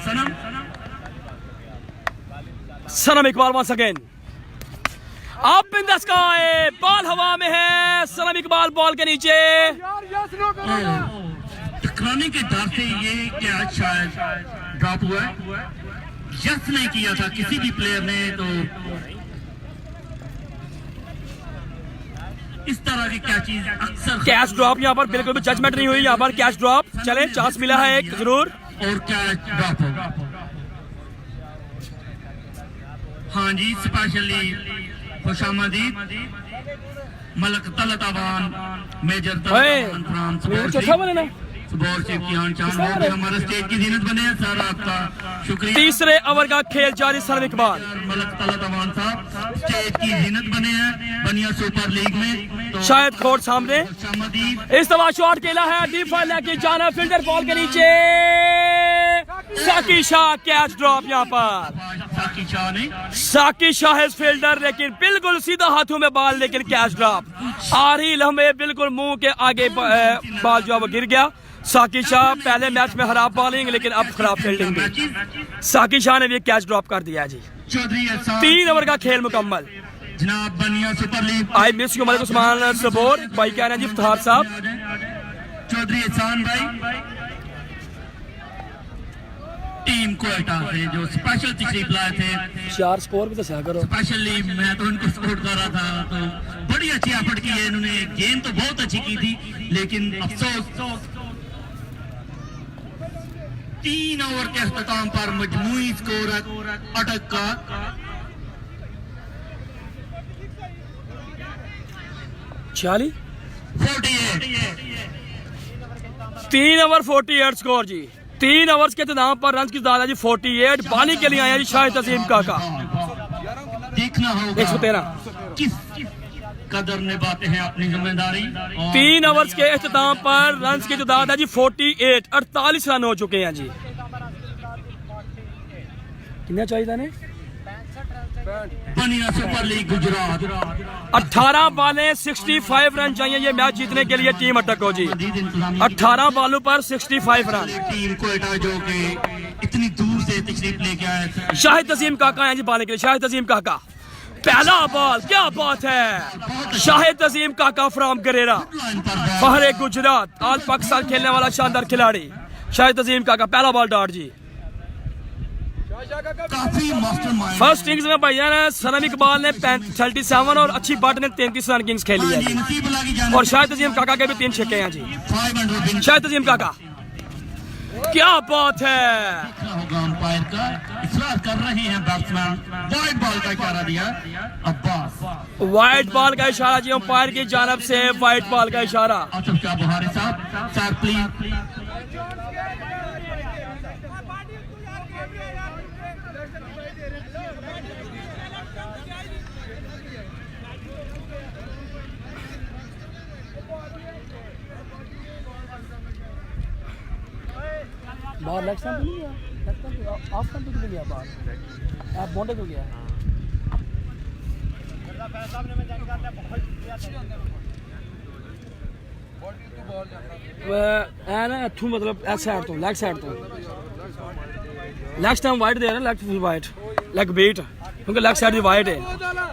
Sanam Iqbal once again up in the sky, ball हवा में है, सनम इकबाल बॉल के नीचे। टकराने के डर से ये कैच शायद ड्रॉप हुआ है, यस नहीं किया था किसी भी प्लेयर ने, तो इस तरह की कैचेस अक्सर कैच ड्रॉप यहाँ पर बिल्कुल भी जजमेंट नहीं हुई, यहाँ पर कैच ड्रॉप। चले चांस मिला है एक जरूर, और कैच ड्रॉप होगा। हाँ जी, स्पेशली खुशामदीद मलक तलतावान, मेजर तलतावान फ्रांस, चौथा बने ना सुबह से इम्तिहान चांद हो गए, हमारे स्टेज की जीनत बने हैं सर, आपका शुक्रिया। तीसरे ओवर का खेल जारी, सर इकबाल मलक तलत अमान साहब स्टेज की जीनत बने हैं बनिया सुपर लीग में। तो शाहिद खोट सामने, शामदीद इस दफा शॉट खेला है डीप फाइल लेके जाना, फील्डर बॉल के नीचे, साकिब शाह कैच ड्रॉप। यहाँ पर साकिब शाह ने साकिब शाह है फील्डर, लेकिन बिल्कुल सीधा हाथों में बॉल, लेकिन कैच ड्रॉप। आखिरी लम्हे बिल्कुल मुंह के आगे बॉल जो है वो गिर गया। साकिब शाह पहले मैच में खराब बॉलिंग, लेकिन अब खराब फील्डिंग भी। साकिब शाह ने भी कैच ड्रॉप कर दिया जी। चौधरी एहसान 3 ओवर का खेल मुकम्मल। जनाब Baniya super league I miss you Malik Usman सबोर भाई कह रहे हैं जी इफ्तार साहब। चौधरी एहसान भाई टीम कोयटा से जो स्पेशल तशरीफ लाए थे, 4 स्कोर भी तो सह करो। स्पेशली मैं तो उनको सपोर्ट कर रहा था, तो बड़ी अच्छी एफर्ट की है इन्होंने, गेम तो बहुत अच्छी की थी, लेकिन अफसोस 3 ओवर के अख्ताम पर मजमूई स्कोर अटक का 46 48। 3 ओवर 48 स्कोर जी। 3 ओवर्स के इख्तिताम पर रन की दादा जी 48। बानी के लिए आया जी शाहिद अजीम काका, देखना होगा 113। किस कदर निभाते हैं अपनी जिम्मेदारी। 3 ओवर्स के इख्तिताम पर रन की तादाद है जी 48। 48 रन हो चुके हैं जी। कितना चाहिए ने? बनिया सुपर लीग गुजरात 18 बालें 65 रन चाहिए ये मैच जीतने के लिए टीम अटक हो जी। 18 बालों पर 65 रन। टीम कोयटा जो कि इतनी दूर से तशरीफ लेके आए थे। शाहिद अजीम काका हैं जी बाले के लिए। शाहिद अजीम काका पहला बॉल, क्या बात है। शाहिद अजीम काका फ्रॉम गरेरा, फहरे गुजरात, ऑल पाकिस्तान खेलने वाला शानदार खिलाड़ी शाहिद अजीम काका। पहला बॉल डॉट जी। काफी मास्टरमाइंड। फर्स्ट इनिंग्स में भैया ने सनम इकबाल ने 37 और अच्छी बट ने 33 रन की इनिंग्स खेली है जी। और शाहिद अजीम काका के भी 3 छक्के हैं जी। शाहिद अजीम काका क्या बात है। होगा अंपायर का इसरार कर रहे हैं बैट्समैन। वाइड बॉल का इशारा दिया अब्बास। वाइट बॉल का इशारा जी अंपायर की जानब से। वाइट बॉल का इशारा। आसिफ शाह बुहारी साहब सर प्लीज। बाहर लेग स्टंप नहीं गया, लेग स्टंप ऑफ स्टंप पे गया बाहर, आप बॉन्डे को गया। है ना थू मतलब ऐसे साइड तो लेग साइड तो लेग स्टंप वाइड दे रहा है, leg full wide, leg beat क्योंकि लेग साइड भी वाइड है।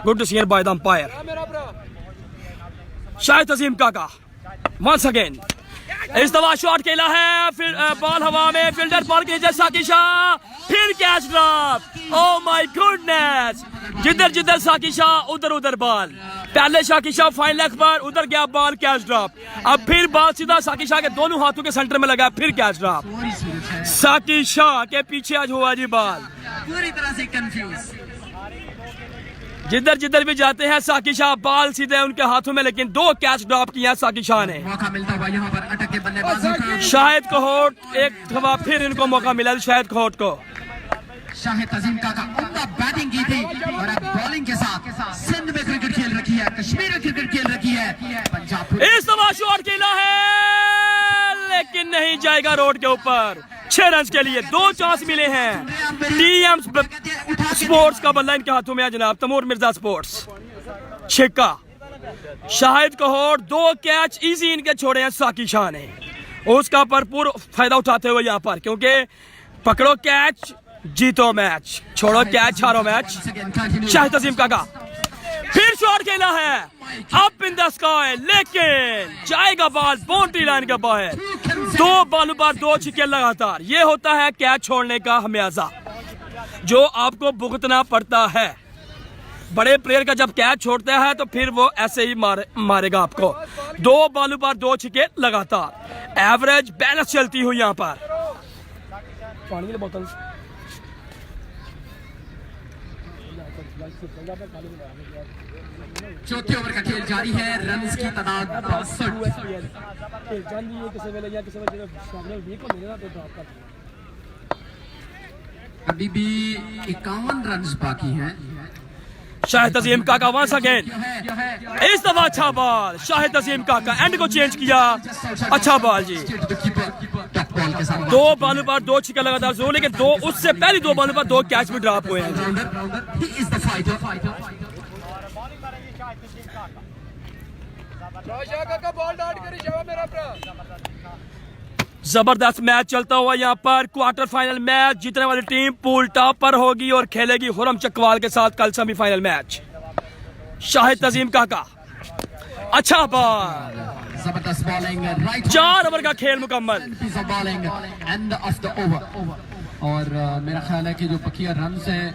Good to see by the umpire. Shahid Azeem काका वंस अगेन। इस दफा शॉट खेला है, फिर बॉल हवा में, फील्डर बॉल के नीचे, साकिब शाह फिर catch drop. Oh my goodness, जिधर जिधर साकिब शाह उधर उधर बॉल। पहले साकिब शाह फाइन लेग पर, उधर गया बॉल, कैच ड्रॉप। अब फिर बॉल सीधा साकिब शाह के दोनों हाथों के सेंटर में लगा, फिर कैच ड्रॉप। साकिब शाह के पीछे आज हुआ जी बॉल। पूरी तरह से कंफ्यूज। जिधर जिधर भी जाते हैं साकिब शाह बॉल सीधे उनके हाथों में, लेकिन 2 कैच ड्रॉप किया साकिब शाह ने। मौका मिलता हुआ यहाँ पर अटक के बल्लेबाजों का। शाहिद कोहट एक दफा फिर इनको मौका मिला शाहिद कोहट को। शाहिद अजीम काका उम्दा बैटिंग की थी और अब बॉलिंग के साथ सिंध में क्रिकेट खेल रखी है, कश्मीर में क्रिकेट खेल रखी है। पंजाब इस दफा शॉट खेला है लेकिन नहीं जाएगा रोड के ऊपर। 6 रन के लिए 2 चांस मिले हैं। टीएम स्पोर्ट्स का बल्ला इनके हाथों में है जनाब, तैमूर मिर्जा स्पोर्ट्स। छिक्का शाहिद कोहट 2 कैच इजी इनके छोड़े हैं साकिब शाह ने, उसका भरपूर फायदा उठाते हुए यहाँ पर, क्योंकि पकड़ो कैच जीतो मैच, छोड़ो कैच हारो मैच। शाहिद अजीम काका फिर शॉट खेला है अप इन द स्काई, लेकिन जाएगा बॉल बाउंड्री लाइन के बाहर। 2 बॉलों पर 2 छक्के लगातार। ये होता है कैच छोड़ने का हमेशा जो आपको भुगतना पड़ता है। बड़े प्लेयर का जब कैच छोड़ता है तो फिर वो ऐसे ही मारेगा आपको। 2 बॉलों पर 2 छक्के लगातार, एवरेज बैलेंस चलती हुई यहाँ पर। पानी की बोतल चौथे ओवर का खेल जारी है, रन्स की तादाद 62। अभी भी 51 रन्स बाकी हैं। शाहिद अजीम काका वंस अगेन, इस दफा अच्छा बॉल, शाहिद अजीम काका एंड को चेंज किया, अच्छा बॉल जी। दो बॉलों पर 2 छक्के लगातार जोर, लेकिन दो उससे पहली 2 बॉलों पर 2 कैच भी ड्रॉप हुए हैं। बॉल डाउट करी शाबाश मेरा भरा। जबरदस्त मैच चलता हुआ यहाँ पर क्वार्टर फाइनल मैच, जीतने वाली टीम पूल टॉप पर होगी और खेलेगी हुरम चकवाल के साथ कल सेमीफाइनल मैच। शाहिद अजीम काका, अच्छा बॉल, जबरदस्त बॉलिंग, 4 ओवर का खेल मुकम्मल। Bowling end of the over, और मेरा ख्याल है कि जो बकिया रन्स हैं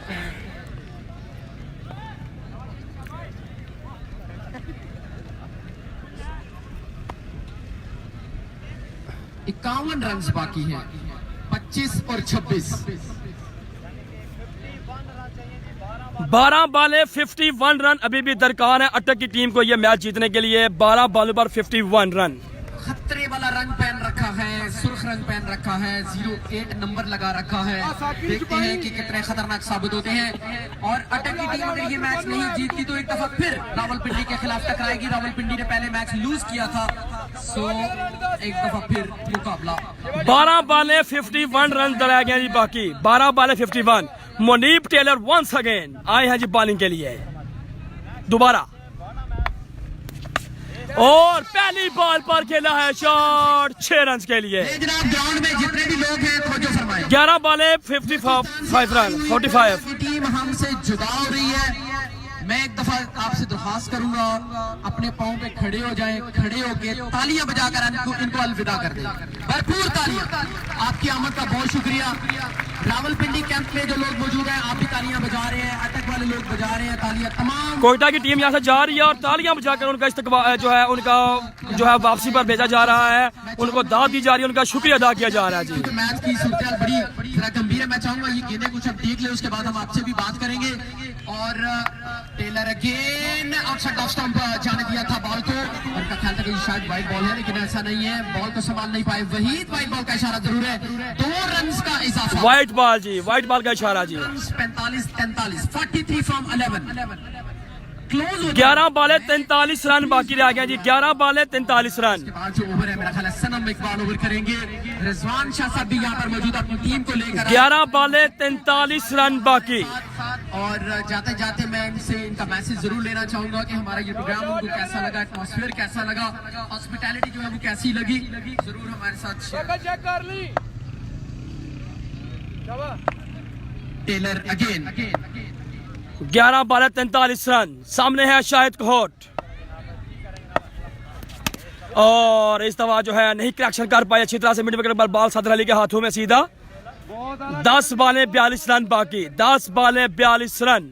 51 रन्स बाकी हैं, 25 और 26। 12 बाले 51 रन अभी भी दरकार है अटक की टीम को यह मैच जीतने के लिए। 12 बालों पर 51 रन। खतरे वाला रंग पहन रखा है, सुर्ख रंग पहन रखा है, 08 नंबर लगा रखा है। देखते हैं कि कितने खतरनाक साबित होते हैं। और अटक की टीम अगर ये मैच नहीं जीतती तो एक दफा फिर रावलपिंडी के खिलाफ टकराएगी। रावलपिंडी ने पहले मैच लूज किया था, सो एक दफा फिर मुकाबला। 12 बाले 51 रन दराया गया जी बाकी। 12 बाले 51। मुनीब टेलर वंस अगेन आए हैं जी बॉलिंग के लिए दोबारा, और पहली बॉल पर खेला है शॉट 6 रन के लिए। जनाब ग्राउंड में जितने भी लोग हैं तवज्जो फरमाएं। 11 बाले 55 रन 45। की टीम हमसे जुदा हो रही है। मैं एक दफा आपसे दरख्वास्त करूंगा, अपने पाँव पे खड़े हो जाएं, खड़े होके तालियां बजाकर इनको अलविदा कर दें। भरपूर तालियां। आपकी आमद का बहुत शुक्रिया। रावलपिंडी कैंप में जो लोग मौजूद हैं, आप भी तालियां बजा रहे हैं, अटक वाले लोग बजा रहे हैं तालियां। तमाम कोयटा की टीम यहाँ से जा रही है और तालियां बजाकर उनका इस्तकबाल जो है उनका वापसी पर भेजा जा रहा है, उनको दाद दी जा रही है, उनका शुक्रिया अदा किया जा रहा है जी। मैच की सूरत बड़ी गंभीर है। मैं चाहूंगा ये गेंदें कुछ अब देख ले, उसके बाद हम आपसे भी बात करेंगे। और Taylor again outside off stump जाने दिया था बॉल को। उनका ख्याल था कि शायद वाइड बॉल है, लेकिन ऐसा नहीं है। बॉल को संभाल नहीं पाए वहीद। वाइड बॉल का इशारा जरूर है। 2 रन का इजाफा। व्हाइट बॉल जी, व्हाइट बॉल का इशारा जी। 45-43, 43 फ्रॉम 11। क्लोज 11 बाले 43 रन बाकी रह गए जी। 11 बाले 43 रन। जो ओवर है मेरा ख्याल है सनम इकबाल ओवर करेंगे। रिजवान शाह साहब भी यहाँ पर मौजूद अपनी टीम को लेकर। 11 बाले 43 रन बाकी। और जाते जाते मैं इनसे इनका मैसेज जरूर लेना चाहूंगा कि हमारा ये प्रोग्राम उनको कैसा लगा, एटमॉस्फेयर कैसा लगा, हॉस्पिटैलिटी जो है वो कैसी लगी, जरूर हमारे साथ शेयर। चेक कर ली। टेलर अगेन 11 बाले 43 रन। सामने है शाहिद कोहट, और इस दफा जो है नहीं करेक्शन कर पाए अच्छी तरह से। मिड विकेट पर बॉल सदर अली के हाथों में सीधा। 10 बाले 42 रन बाकी। 10 बाले 42 रन।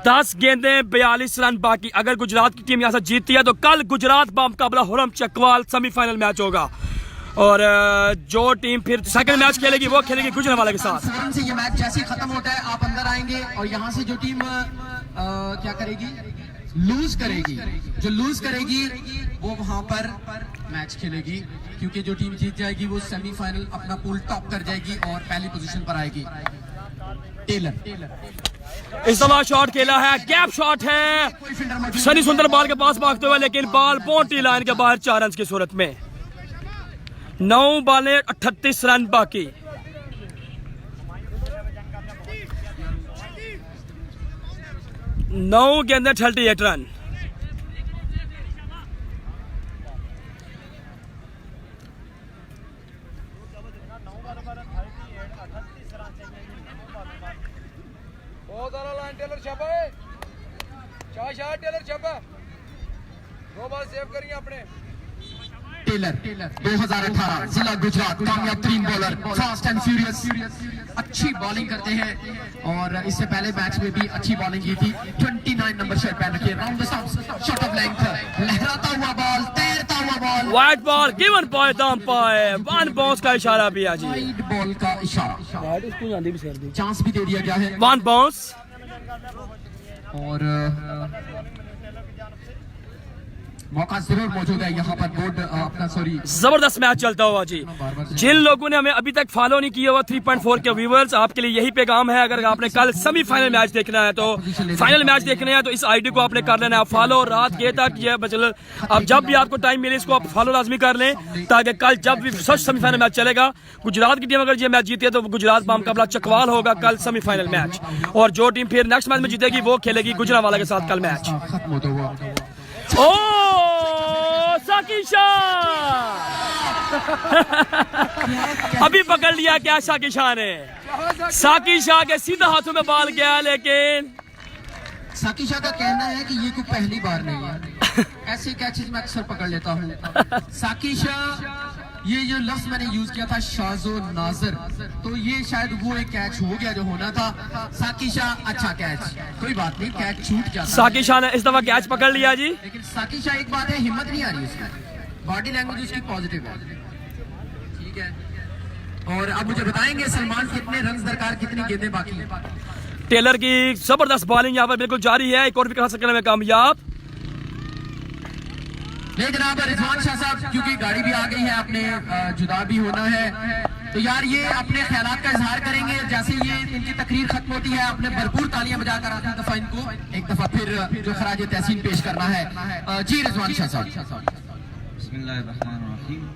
10 गेंदें 42 रन बाकी। अगर गुजरात की टीम यहाँ से जीतती है तो कल गुजरात का मुकाबला हुरम चकवाल सेमीफाइनल मैच होगा, और जो टीम फिर सेकंड मैच खेलेगी वो खेलेगी गुजरांवाला के साथ। फौरन से ये मैच जैसे ही खत्म होता है आप अंदर आएंगे, और यहाँ से जो टीम क्या करेगी, लूज करेगी, जो लूज करेगी वो वहां पर मैच खेलेगी, क्योंकि जो टीम जीत जाएगी वो सेमीफाइनल अपना पूल टॉप कर जाएगी और पहली पोजीशन पर आएगी। टेलर इस दफा शॉट खेला है, गैप शॉट है। सनी सुंदर बॉल के पास भागते हुए, लेकिन बॉल बाउंड्री लाइन के बाहर 4 रन की सूरत में। 9 बाले 38 रन बाकी। नौ गेंदे 38 रन। बहुत सारा लाइन टेलर छापा है। शाह टेलर छापा। 2 बार सेव करिए अपने। टेलर 2018 जिला गुजरात कामयाब तरीन बॉलर, फास्ट एंड फ्यूरियस, अच्छी बॉलिंग करते हैं, और इससे पहले मैच में भी अच्छी बॉलिंग की थी। 29 नंबर शर्ट पहन रखी है। Round the stumps, shot of length, लहराता हुआ बॉल, तैरता हुआ ball, white ball given point umpire, one bounce का इशारा भी है जी, वाइड बॉल का इशारा, चांस भी दे दिया गया है वन बाउंस। और मौका जरूर मौजूद है यहाँ पर बोर्ड अपना सॉरी जबरदस्त मैच चलता हुआ जी। जिन लोगों ने हमें अभी तक फॉलो नहीं किया हुआ 3.4 के व्यूवर्स, आपके लिए यही पैगाम है, अगर आपने कल सेमीफाइनल मैच देखना है तो फाइनल मैच देखना है तो इस आईडी को आपने कर लेना है फॉलो, रात ये तक ये बचल, अब जब भी आपको टाइम मिले इसको आप फॉलो लाजमी कर लें, ताकि कल जब भी सच सेमीफाइनल मैच चलेगा, गुजरात की टीम अगर ये मैच जीती है तो गुजरात का मुकाबला चकवाल होगा कल सेमीफाइनल मैच, और जो टीम फिर नेक्स्ट मैच में जीतेगी वो खेलेगी गुजरांवाला के साथ कल मैच। खत्म होता हुआ ओ साकिशा अभी पकड़ लिया क्या साकिब शाह ने, साकिब शाह के सीधा हाथों में बॉल गया, लेकिन साकिब शाह का कहना है कि ये कोई पहली बार नहीं है, ऐसे कैचेस मैं अक्सर पकड़ लेता हूँ। साकिब शाह, ये जो लफ्ज मैंने यूज किया था शाजो नाजर, तो ये शायद वो एक कैच हो गया जो होना था। साकिब शाह अच्छा कैच, कोई बात नहीं, कैच छूट जाता है। साकिब शाह ने इस दफा कैच पकड़ लिया जी, लेकिन साकिब शाह एक बात है, हिम्मत नहीं आ रही उसकी, बॉडी लैंग्वेज उसकी पॉजिटिव है, ठीक है। और अब मुझे बताएंगे सलमान कितने रन दरकार, कितनी गेंदें बाकी हैं। टेलर की जबरदस्त बॉलिंग यहाँ पर बिल्कुल जारी है, एक और विकेट हासिल करने में कामयाब। नहीं जनाब रिजवान शाह साहब, क्योंकि गाड़ी भी आ गई है, आपने जुदा भी होना है, तो यार ये अपने ख्यालात का इजहार करेंगे जैसे ये इनकी तकरीर खत्म होती है, आपने भरपूर तालियां बजाकर आखिरी दफा इनको एक दफा फिर जो खराज तहसीन पेश करना है। जी रिजवान शाह साहब। बिस्मिल्लाहिर्रहमानिर्रहीम।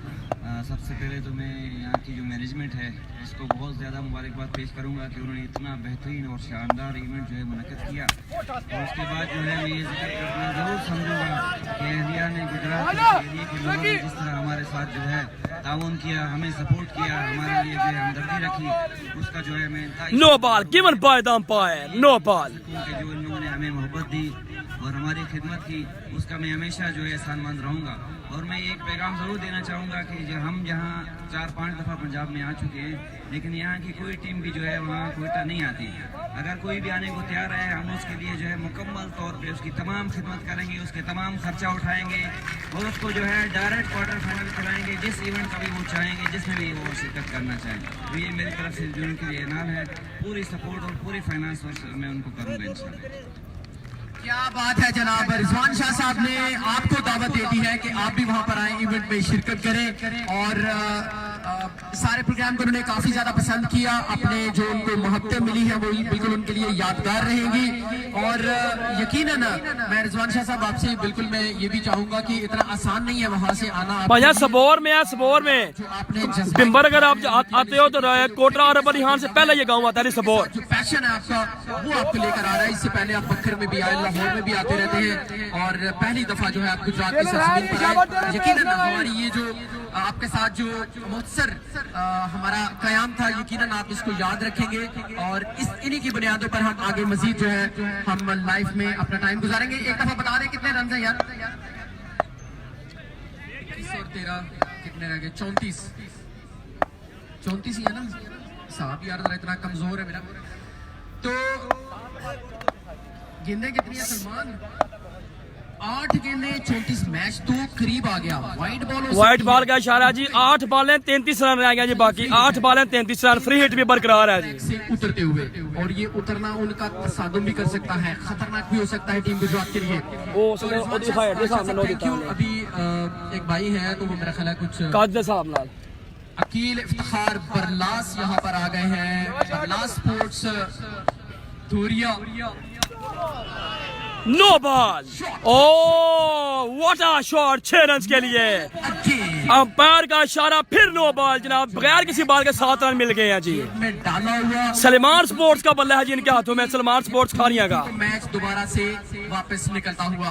सबसे पहले तो मैं यहाँ की जो मैनेजमेंट है इसको बहुत ज़्यादा मुबारकबाद पेश करूँगा कि उन्होंने इतना बेहतरीन और शानदार इवेंट जो है मुनक़्क़द किया, और उसके बाद जो है मैं ये जिक्र करना ज़रूर समझूंगा कि एरिया ने, गुजरात एरिया के लोगों ने जिस तरह हमारे साथ जो है ताउन किया, हमें सपोर्ट किया, हमारे लिए जो है हमदर्दी रखी, उसका जो है मैं no ball given by the umpire, no ball, जो इन लोगों ने हमें मोहब्बत दी और हमारी खिदमत की, उसका मैं हमेशा जो है एहसानमंद रहूँगा। और मैं एक पैगाम ज़रूर देना चाहूँगा कि जो हम जहाँ 4-5 दफ़ा पंजाब में आ चुके हैं, लेकिन यहाँ की कोई टीम भी जो है वहाँ कोयटा नहीं आती है। अगर कोई भी आने को तैयार है, हम उसके लिए जो है मुकम्मल तौर पे उसकी तमाम खिदमत करेंगे, उसके तमाम खर्चा उठाएंगे और उसको जो है डायरेक्ट क्वार्टर फाइनल कराएंगे, जिस इवेंट का भी वो चाहेंगे, जिसमें भी वो शिरकत करना चाहेंगे। तो ये मेरी तरफ से जो उनके लिए ऐलान है, पूरी सपोर्ट और पूरी फाइनेंस मैं उनको करूँगा इंशाल्लाह। क्या बात है जनाब, रिजवान शाह साहब ने आपको दावत दे दी है कि आप भी वहां पर आए, इवेंट में शिरकत करें, और सारे प्रोग्राम को उन्होंने काफी ज्यादा पसंद किया, अपने जो उनको मोहब्बतें मिली है वो बिल्कुल उनके लिए यादगार रहेंगी। और यकीनन मैं रिजवान शाह साहब आपसे बिल्कुल मैं ये भी चाहूंगा कि इतना आसान नहीं है वहां से आना। सबोर में है, सबोर में जो आपने बिम्बर अगर आप आते हो तो कोटरा और बनिहाल से पहले ये गाँव आता है सबोर, जो पैशन है आपका वो आपको लेकर आ रहा है। इससे पहले आप बखर में भी आए, लाहौर में भी आते रहते हैं, और पहली दफा जो है आप गुजरात की सरजमीन पर आए। यकीनन हमारी ये जो आपके साथ जो मुख्तसर हमारा कयाम था, यकीनन आप इसको याद रखेंगे, और इन्हीं की बुनियादों पर हम आगे मजीद जो है हम लाइफ में अपना टाइम गुजारेंगे। एक दफा बता दें कितने रन है यार? 21 और 13 कितने रह गए? 34 ही है ना साहब, यार जरा इतना कमजोर है मेरा। तो गेंदें कितनी है सलमान? 8 गेंदें 34, मैच तो करीब आ गया। व्हाइट बॉल का इशारा जी, 8 बॉलें 33 रन रह गया जी, बाकी 8 बॉलें 33 रन, फ्री हिट भी बरकरार है जी। से उतरते हुए, और ये उतरना उनका तसादुम भी कर सकता है, खतरनाक भी हो सकता है टीम गुजरात के लिए। Thank you. अभी एक भाई है तो वो मेरा ख्याल है कुछ अकील इफ्तिखार बरलास यहाँ पर आ गए हैं, Barlas sports Dhoria. No ball, oh what a shot, 6 run के लिए। अंपायर का इशारा, फिर नो बॉल जनाब, बगैर किसी बॉल के 7 रन मिल गए हैं जी। में डाला हुआ सलमान स्पोर्ट्स का बल्ला है जी इनके हाथों में, सलमान स्पोर्ट्स खानिया का। मैच दोबारा से वापस निकलता हुआ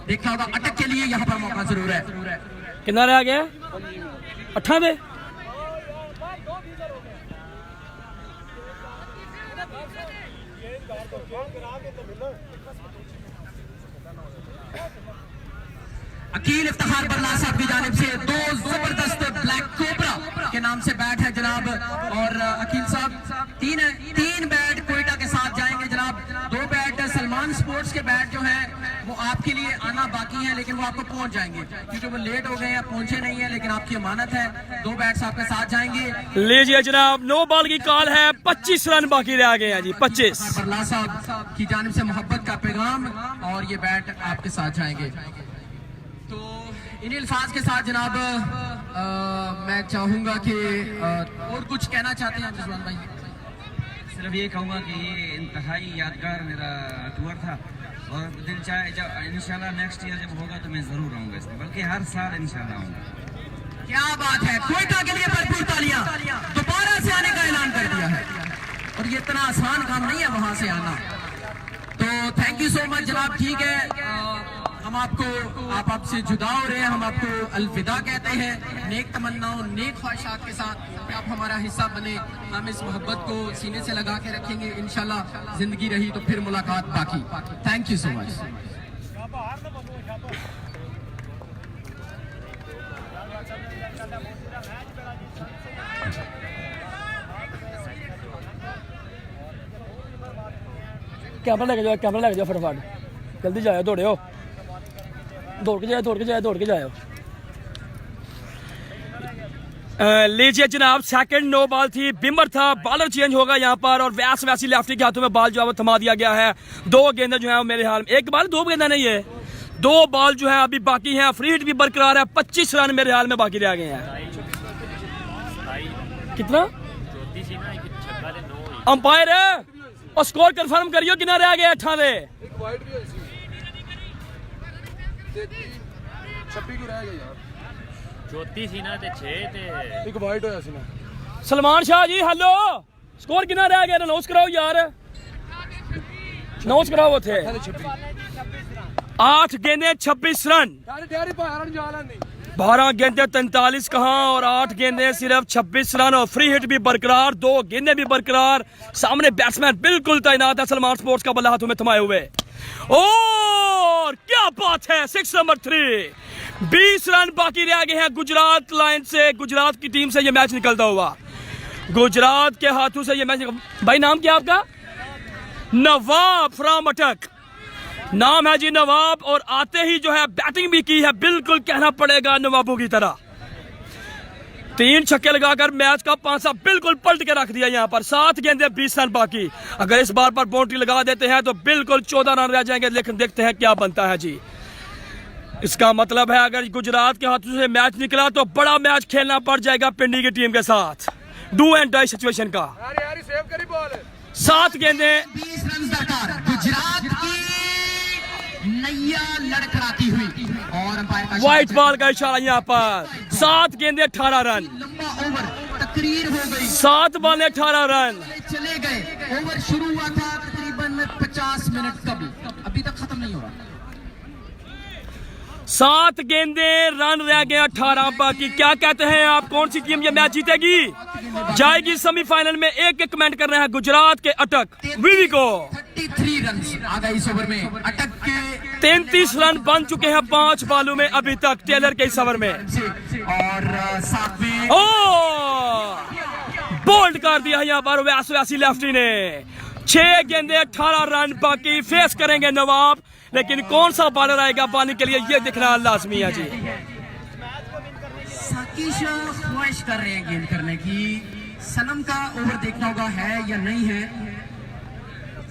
देखा होगा, अटक के लिए यहाँ पर मौका जरूर है। कितना रह गया? 98। अकील इफ्तिखार बरलास साहब की जानिब से 2 जबरदस्त ब्लैक कोबरा के नाम से बैट है जनाब, और अकील साहब 3 बैट कोयटा के साथ जाएंगे जनाब। 2 बैट सलमान सलमान स्पोर्ट्स के बैट जो है वो आपके लिए आना बाकी है, लेकिन वो आपको पहुंच जाएंगे क्योंकि वो लेट हो गए हैं, पहुंचे नहीं है, लेकिन आपकी अमानत है, 2 बैट्स आपके साथ जाएंगे। लीजिए जनाब, 9 बॉल की कॉल है, 25 रन बाकी रह गए हैं जी, 25। बरला साहब की जानिब से मोहब्बत का पैगाम और ये बैट आपके साथ जाएंगे। तो इन्हीं अल्फाज के साथ जनाब मैं चाहूंगा कि और कुछ कहना चाहते हैं रिजवान भाई? सिर्फ ये कहूँगा कि ये इंतहाई यादगार मेरा टूर था और दिल चाहे जब इंशाल्लाह नेक्स्ट ईयर जब होगा तो मैं ज़रूर आऊँगा इसमें, बल्कि हर साल इंशाल्लाह आऊँगा। क्या बात है, क्वेटा के लिए भरपूर तालियां। दोबारा से आने का ऐलान कर दिया है और ये इतना आसान काम नहीं है वहां से आना। तो थैंक यू सो मच जनाब। ठीक है, हम आपसे जुदा हो रहे हैं, हम आपको अलविदा कहते हैं, नेक तमन्नाओं नेक ख्वाहिशात के साथ आप हमारा हिस्सा बने। हम इस मोहब्बत को सीने से लगा के रखेंगे, इंशाल्लाह जिंदगी रही तो फिर मुलाकात बाकी। Thank you so much. Camera लेके जाओ, कैमरा लेके जाओ फटाफट, जल्दी जाओ, दौड़े हो, दौड़ के जाओ। लीजिए जनाब, सेकंड 9 बॉल थी, बिमर था, बॉलर चेंज होगा यहाँ पर और वैसी लेफ्टी के हाथों में बॉल जो है वो थमा दिया गया है। 2 गेंदें जो है मेरे हाल में, 1 बॉल 2 गेंदा नहीं है, 2 बॉल जो है अभी बाकी हैं। फ्री हिट भी बरकरार है, 25 रन मेरे हाल में बाकी रह गए हैं। कितना अंपायर है और स्कोर कंफर्म करियो कितना रह गया 18 एक वाइट होया सी ना। सलमान शाह जी हेलो, स्कोर कितना रह गया, अनाउंस कराओ यार, अनाउंस कराओ। थे 8 गेंदे 26 रन, 12 गेंदे 43 कहाँ और 8 गेंदे सिर्फ 26 रन और फ्री हिट भी बरकरार, 2 गेंदे भी बरकरार। सामने बैट्समैन बिल्कुल तैनात है सलमान स्पोर्ट्स का बल्ला हाथों में थमाए हुए। और क्या बात है, 6 नंबर 3, 20 रन बाकी रह गए हैं गुजरात लाइन से, गुजरात की टीम से ये मैच निकलता हुआ, गुजरात के हाथों से ये मैच। भाई नाम क्या आपका? नवाब फ्रॉम अटक नाम है जी, नवाब। और आते ही जो है बैटिंग भी की है, बिल्कुल कहना पड़ेगा नवाबों की तरह। 3 छक्के लगाकर मैच का पांचा बिल्कुल पलट के रख दिया यहाँ पर। 7 गेंदे 20 रन बाकी, अगर इस बार पर बाउंड्री लगा देते हैं तो बिल्कुल 14 रन रह जाएंगे, लेकिन देखते हैं क्या बनता है जी। इसका मतलब है अगर गुजरात के हाथों से मैच निकला तो बड़ा मैच खेलना पड़ जाएगा पिंडी की टीम के साथ, डू एंड डाई सिचुएशन का। 7 गेंदे 20 रन दरकार, गुजरात की नैया लड़खड़ाती हुई और अंपायर का व्हाइट बॉल का इशारा यहाँ पर। 7 गेंदे 18 रन, लंबा ओवर तकरीर हो गई, 7 बॉल 18 रन चले गए। ओवर शुरू हुआ था तकरीबन 50 मिनट कबल, अभी तक खत्म नहीं हुआ। 7 गेंदे रन रह गए 18 बाकी। क्या कहते हैं आप, कौन सी टीम ये मैच जीतेगी, जाएगी सेमीफाइनल में? एक कमेंट कर रहे हैं गुजरात के अटक वीवी को। 33 रन आ गए इस ओवर में, अटक के 33 रन बन चुके हैं 5 बॉलों में अभी तक टेलर के इस ओवर में। और 7वें बोल्ड कर दिया यहाँ पर वैसी लेफ्टी ने। 6 गेंदे 18 रन बाकी, फेस करेंगे नवाब, लेकिन कौन सा बॉलर आएगा पाने के लिए ये दिखना लाजमी है जी। साकिश ख्वाहिश कर रहे हैं गेंद करने की, सनम का ओवर देखना होगा है या नहीं है।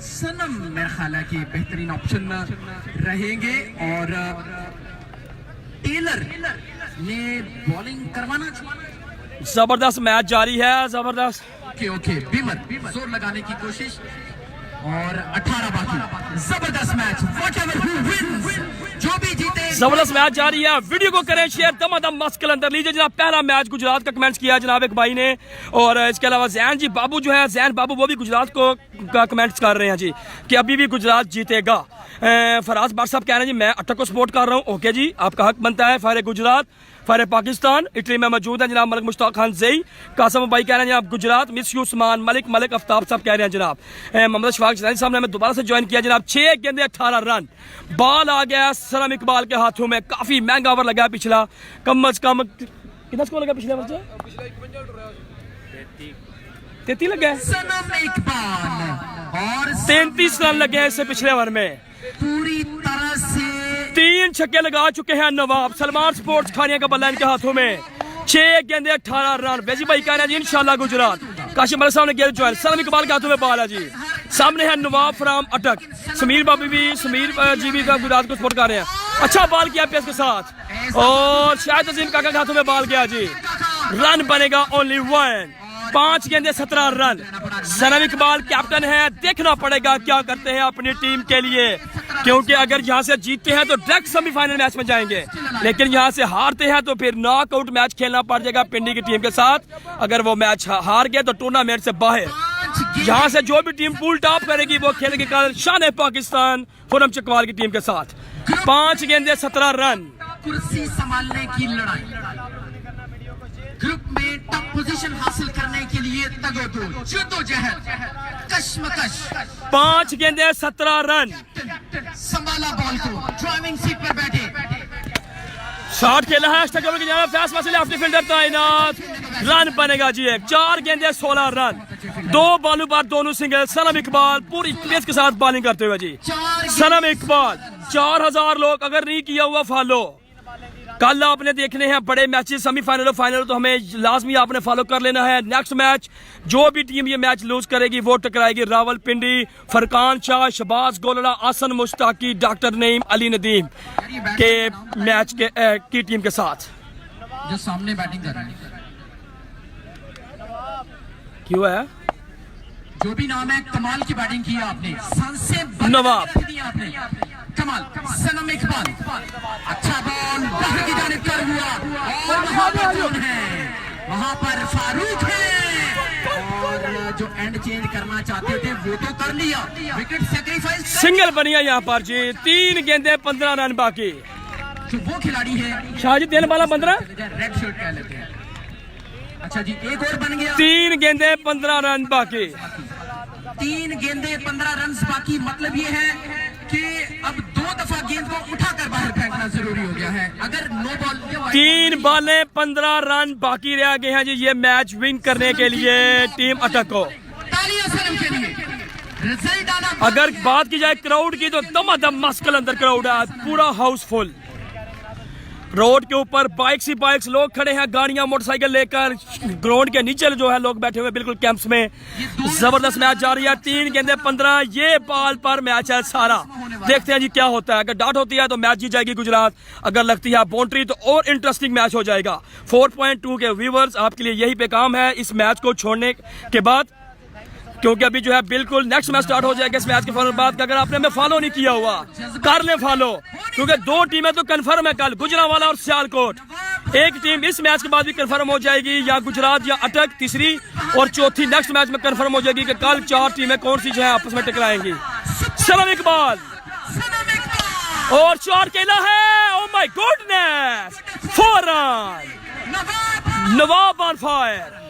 सनम मेरा ख्याल है कि बेहतरीन ऑप्शन रहेंगे और टेलर ने बॉलिंग करवाना चाहिए। जबरदस्त मैच जारी है, जबरदस्त। ओके बिमर जोर लगाने की कोशिश और 18 बाकी, जबरदस्त मैच, व्हाटएवर हु विन्स, जो भी जीते। जबरदस्त मैच जारी है, वीडियो को करें शेयर, दमादम मस्त कलंदर लीजिए जनाब। पहला मैच गुजरात का कमेंट किया जनाब एक भाई ने, और इसके अलावा जैन जी बाबू जो है, जैन बाबू वो भी गुजरात को का कमेंट्स कर रहे हैं जी कि अभी भी गुजरात जीतेगा। फराज बार साहब कह रहे हैं जी मैं अटक को सपोर्ट कर रहा हूँ। ओके जी, आपका हक बनता है। Fire Gujarat, fire Pakistan Italy में मौजूद है जनाब मलिक मुश्ताक खान जई। कासम भाई कह रहे हैं जनाब गुजरात, मिस यू उस्मान मलिक, मलिक अफ्ताब साहब कह रहे हैं जनाब। मोहम्मद शफाक साहब ने हमें दोबारा से ज्वाइन किया जनाब। 6 गेंदे 18 रन, बॉल आ गया सलाम इकबाल के हाथों में। काफी महंगा ओवर लगा पिछला, कम अज कम कितना स्कोर लगा पिछले ओवर से? 33 लगे हैं, सनम इकबाल और 33 रन लगे हैं इससे पिछले ओवर में। पूरी तरह से 3 छक्के लगा चुके हैं नवाब। सलमान स्पोर्ट्स खानिया का बल्ला इनके हाथों में। 6 गेंदे 18 रन। बेजी भाई कह रहे हैं जी इंशाल्लाह गुजरात। काशिम मलिक साहब ने गेंद ज्वाइन। सनम इकबाल के हाथों में बॉल है जी। सामने है नवाब फ्राम अटक। समीर जी भी का गुजरात को सपोर्ट कर रहे हैं। अच्छा बॉल किया पेस के साथ और शायद अजीम काका के हाथों में बॉल गया जी। रन बनेगा ओनली 1। 5 गेंदे 17 रन। सनम इकबाल कैप्टन है, देखना पड़ेगा क्या करते हैं अपनी टीम के लिए, क्योंकि अगर यहाँ से जीतते हैं तो डायरेक्ट सेमीफाइनल मैच में जाएंगे, लेकिन यहाँ से हारते हैं तो फिर नॉकआउट मैच खेलना पड़ जाएगा पिंडी की टीम के साथ। अगर वो मैच हार गए तो टूर्नामेंट से बाहर। यहाँ से जो भी टीम पूल टॉप करेगी वो खेलेगी कल शान पाकिस्तान खुरम चकवाल की टीम के साथ। 5 गेंदे 17 रन। कुर्सी संभालने की लड़ाई, ग्रुप में टॉप पोजीशन हासिल करने के लिए तगोदो जद्दोजहद, कश्मकश। 5 गेंदे 17 रन। संभाला बॉल को, ड्राइविंग सीट पर बैठे, शॉट खेला है फैसला से लेफ्ट डिफेंडर तैनात। रन बनेगा जी एक। 4 गेंदे 16 रन। 2 बॉलों पर दोनों सिंगल। सनम इकबाल पूरी पेस के साथ बॉलिंग करते हुए जी। सनम इकबाल 4000 लोग अगर नहीं किया हुआ फॉलो, कल आपने देखने हैं बड़े मैचेस सेमीफाइनल और फाइनल, तो हमें लाजमी आपने फॉलो कर लेना है। नेक्स्ट मैच जो भी टीम ये मैच लूज करेगी वो टकराएगी रावलपिंडी फरकान शाह, शबाज गोलड़ा, आसन मुश्ताकी, डॉक्टर नईम, अली नदीम के मैच की टीम के साथ। जो सामने बैटिंग कर रहे हैं क्यों है? जो भी नाम है, कमाल की बैटिंग की आपने, सांसें नवाब आपने, कमाल। सनम इकबाल, अच्छा बॉल बाहर की जानिब कर हुआ और वहां पर कौन है? वहां पर फारूक है और जो एंड चेंज करना चाहते थे वो तो कर लिया। विकेट सैक्रिफाइस सिंगल बनी है यहाँ पर जी। 3 गेंदे 15 रन बाकी। जो वो खिलाड़ी है शाहजी देने वाला 15 रेड शर्ट कह लेते हैं। अच्छा जी, एक और बन गया। 3 गेंदे 15 रन बाकी। 3 गेंदे 15 रन बाकी। मतलब ये है कि अब 2 दफा गेंद को उठाकर बाहर फेंकना जरूरी हो गया है। अगर नो बॉल 3 बॉलें 15 रन बाकी रह गए हैं जी ये मैच विन करने के लिए टीम अटक को। तालियां सनम के लिए। रिजल्ट आना, अगर बात की जाए क्राउड की तो दमादम मस्कल अंदर क्राउड है, पूरा हाउसफुल। रोड के ऊपर बाइक्स ही बाइक्स लोग खड़े हैं, गाड़ियां मोटरसाइकिल लेकर। ग्राउंड के नीचे जो है लोग बैठे हुए बिल्कुल कैंप्स में। जबरदस्त मैच जारी है। 3 गेंदे 15। ये बॉल पर मैच है सारा। देखते हैं जी क्या होता है। अगर डॉट होती है तो मैच जीत जाएगी गुजरात, अगर लगती है बाउंड्री तो और इंटरेस्टिंग मैच हो जाएगा। 4.2 के व्यूवर्स आपके लिए यही पैगाम है इस मैच को छोड़ने के बाद, क्योंकि अभी जो है बिल्कुल नेक्स्ट मैच स्टार्ट हो जाएगा इस मैच के फौरन बाद। अगर आपने हमें फॉलो नहीं किया हुआ कर ले फॉलो, क्योंकि 2 टीमें तो कंफर्म है कल, गुजरांवाला और सियालकोट। एक टीम इस मैच के बाद भी कंफर्म हो जाएगी, या गुजरात या अटक, तीसरी और चौथी नेक्स्ट मैच में कंफर्म हो जाएगी कि कल 4 टीमें कौन सी जो है आपस में टकराएंगी। सनम इकबाल और 4 केला है। Oh my goodness, 4 run. Nawab on fire.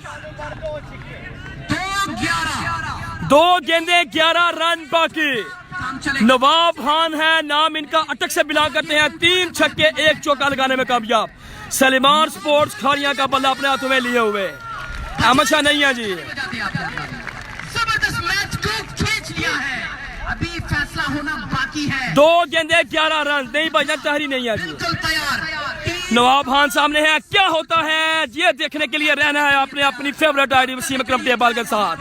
2 गेंदे 11 रन बाकी। नवाब खान है नाम इनका, अटक से बिलोंग करते हैं। 3 छक्के 1 चौका लगाने में कामयाब। सलमान स्पोर्ट्स खानिया का बल्ला अपने हाथों में लिए हुए। अहमद शाह नहीं है जी। जबरदस्त मैच को खींच लिया है, अभी फैसला होना बाकी है। 2 गेंदे 11 रन। नहीं भाई तहरी नहीं है जी। बिल्कुल तैयार। नवाब खान सामने है, क्या होता है ये देखने के लिए रहना है आपने अपनी favourite ID Wasim Akram table के साथ।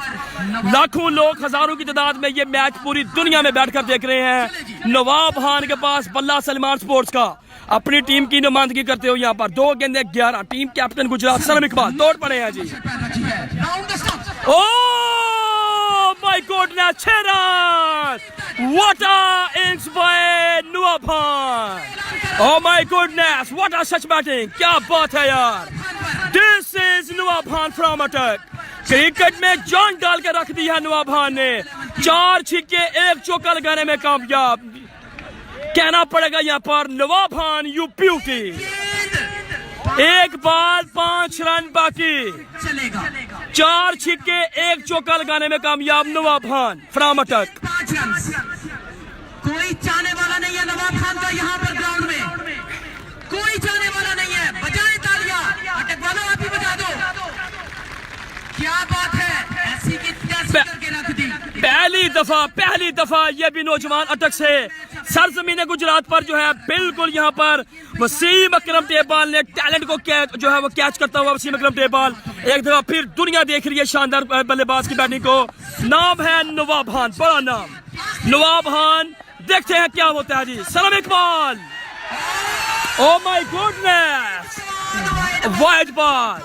लाखों लोग, हजारों की तादाद में ये मैच पूरी दुनिया में बैठकर देख रहे हैं। नवाब खान के पास बल्ला सलमान स्पोर्ट्स का, अपनी टीम की नुमाइंदगी करते हो यहाँ पर। 2 गेंदे 11। टीम कैप्टन गुजरात सनम इकबाल तोड़ पड़े हैं ji. Oh my goodness, 6 run. What a innings by Nawab Khan. Oh my goodness, what a such batting! क्या बात है यार। This is Nawab Khan from अटक। क्रिकेट में जान डाल के रख दी है नवाब खान ने। 4 छक्के 1 चौका लगाने में कामयाब। कहना पड़ेगा यहाँ पर Nawab Khan you beauty. 1 ball 5 run बाकी। 4 छक्के 1 चौका लगाने में कामयाब नवाब खान फ्रॉम अटक। 5 रन। कोई चाहने वाला नहीं है नवाब खान का यहाँ पर ग्राउंड में, कोई चाहने वाला नहीं है। बजाए तालियां, अटक वालों आप ही बजा दो। क्या बात है, ऐसी पहली दफा ये भी नौजवान अटक से सरजमीन गुजरात पर जो है बिल्कुल यहाँ पर वसीम अकरम टेबल ने टैलेंट को जो है वो कैच करता हुआ वसीम अकरम टेबल एक दफा फिर दुनिया देख रही है शानदार बल्लेबाज की बैटिंग को। नाम है नवाब खान, बड़ा नाम नवाब खान। देखते हैं क्या होता है जी। सलाम इकबाल, ओ माय गुडनेस, वाइड बॉल,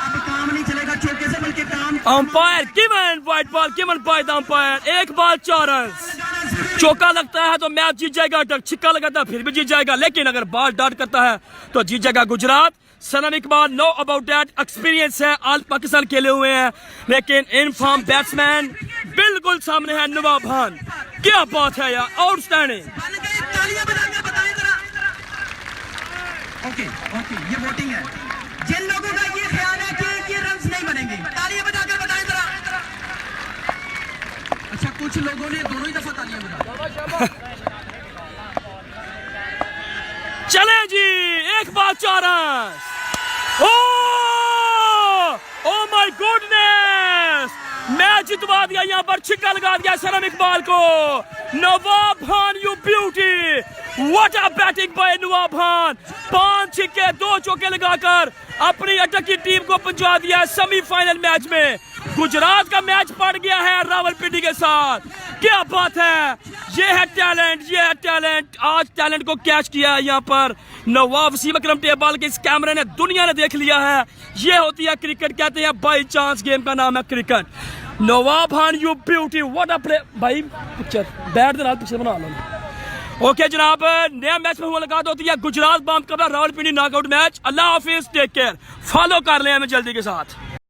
अब काम नहीं चलेगा चौके से बल्कि काम umpire given wide ball given by the umpire. एक बॉल 4 रन। चौका लगता है तो मैच जीत जाएगा अटक, छिक्का लगाता है फिर भी जीत जाएगा, लेकिन अगर बॉल डॉट करता है तो जीत जाएगा गुजरात। सलाम Iqbal know about that, experience है, ऑल पाकिस्तान खेले हुए हैं, लेकिन इन फॉर्म बैट्समैन बिल्कुल सामने है नवाब खान। क्या बात है यार, आउटस्टैंडिंग। तालियां बजाकर बताएं जरा। ओके ओके, ये वोटिंग है। जिन लोगों का ये ख्याल है कि ये रन्स नहीं बनेंगे, तालियां बजाकर बताएं जरा। अच्छा, कुछ लोगों ने दोनों ही दफा तालियां बजाई। चले जी, एक बार 4 run. Oh my goodness, match जितवा दिया, यहाँ पर छिक्का लगा दिया सलाम इकबाल को। Nawab Khan you beauty, what a batting by Nawab Khan. 5 छिक्के 2 चौके लगाकर अपनी अटक की टीम को पहुंचा दिया सेमीफाइनल मैच में। गुजरात का मैच पड़ गया है रावलपिंडी के साथ। क्या बात है, ये है टैलेंट, ये है टैलेंट। आज टैलेंट को कैच किया है यहाँ पर नवाब वसीम अकरम टेबल के इस कैमरे ने, दुनिया ने देख लिया है। ये होती है क्रिकेट, कहते हैं बाई चांस गेम का नाम है cricket. Nawab Khan you beauty, what a play. भाई पिक्चर बैट दे नाल पिक्चर बना लो। ओके जनाब, नया मैच में मुलाकात होती है गुजरात बॉम्ब कबरा रावलपिंडी नॉकआउट मैच। अल्लाह हाफिज, टेक केयर, फॉलो कर ले हमें जल्दी के साथ।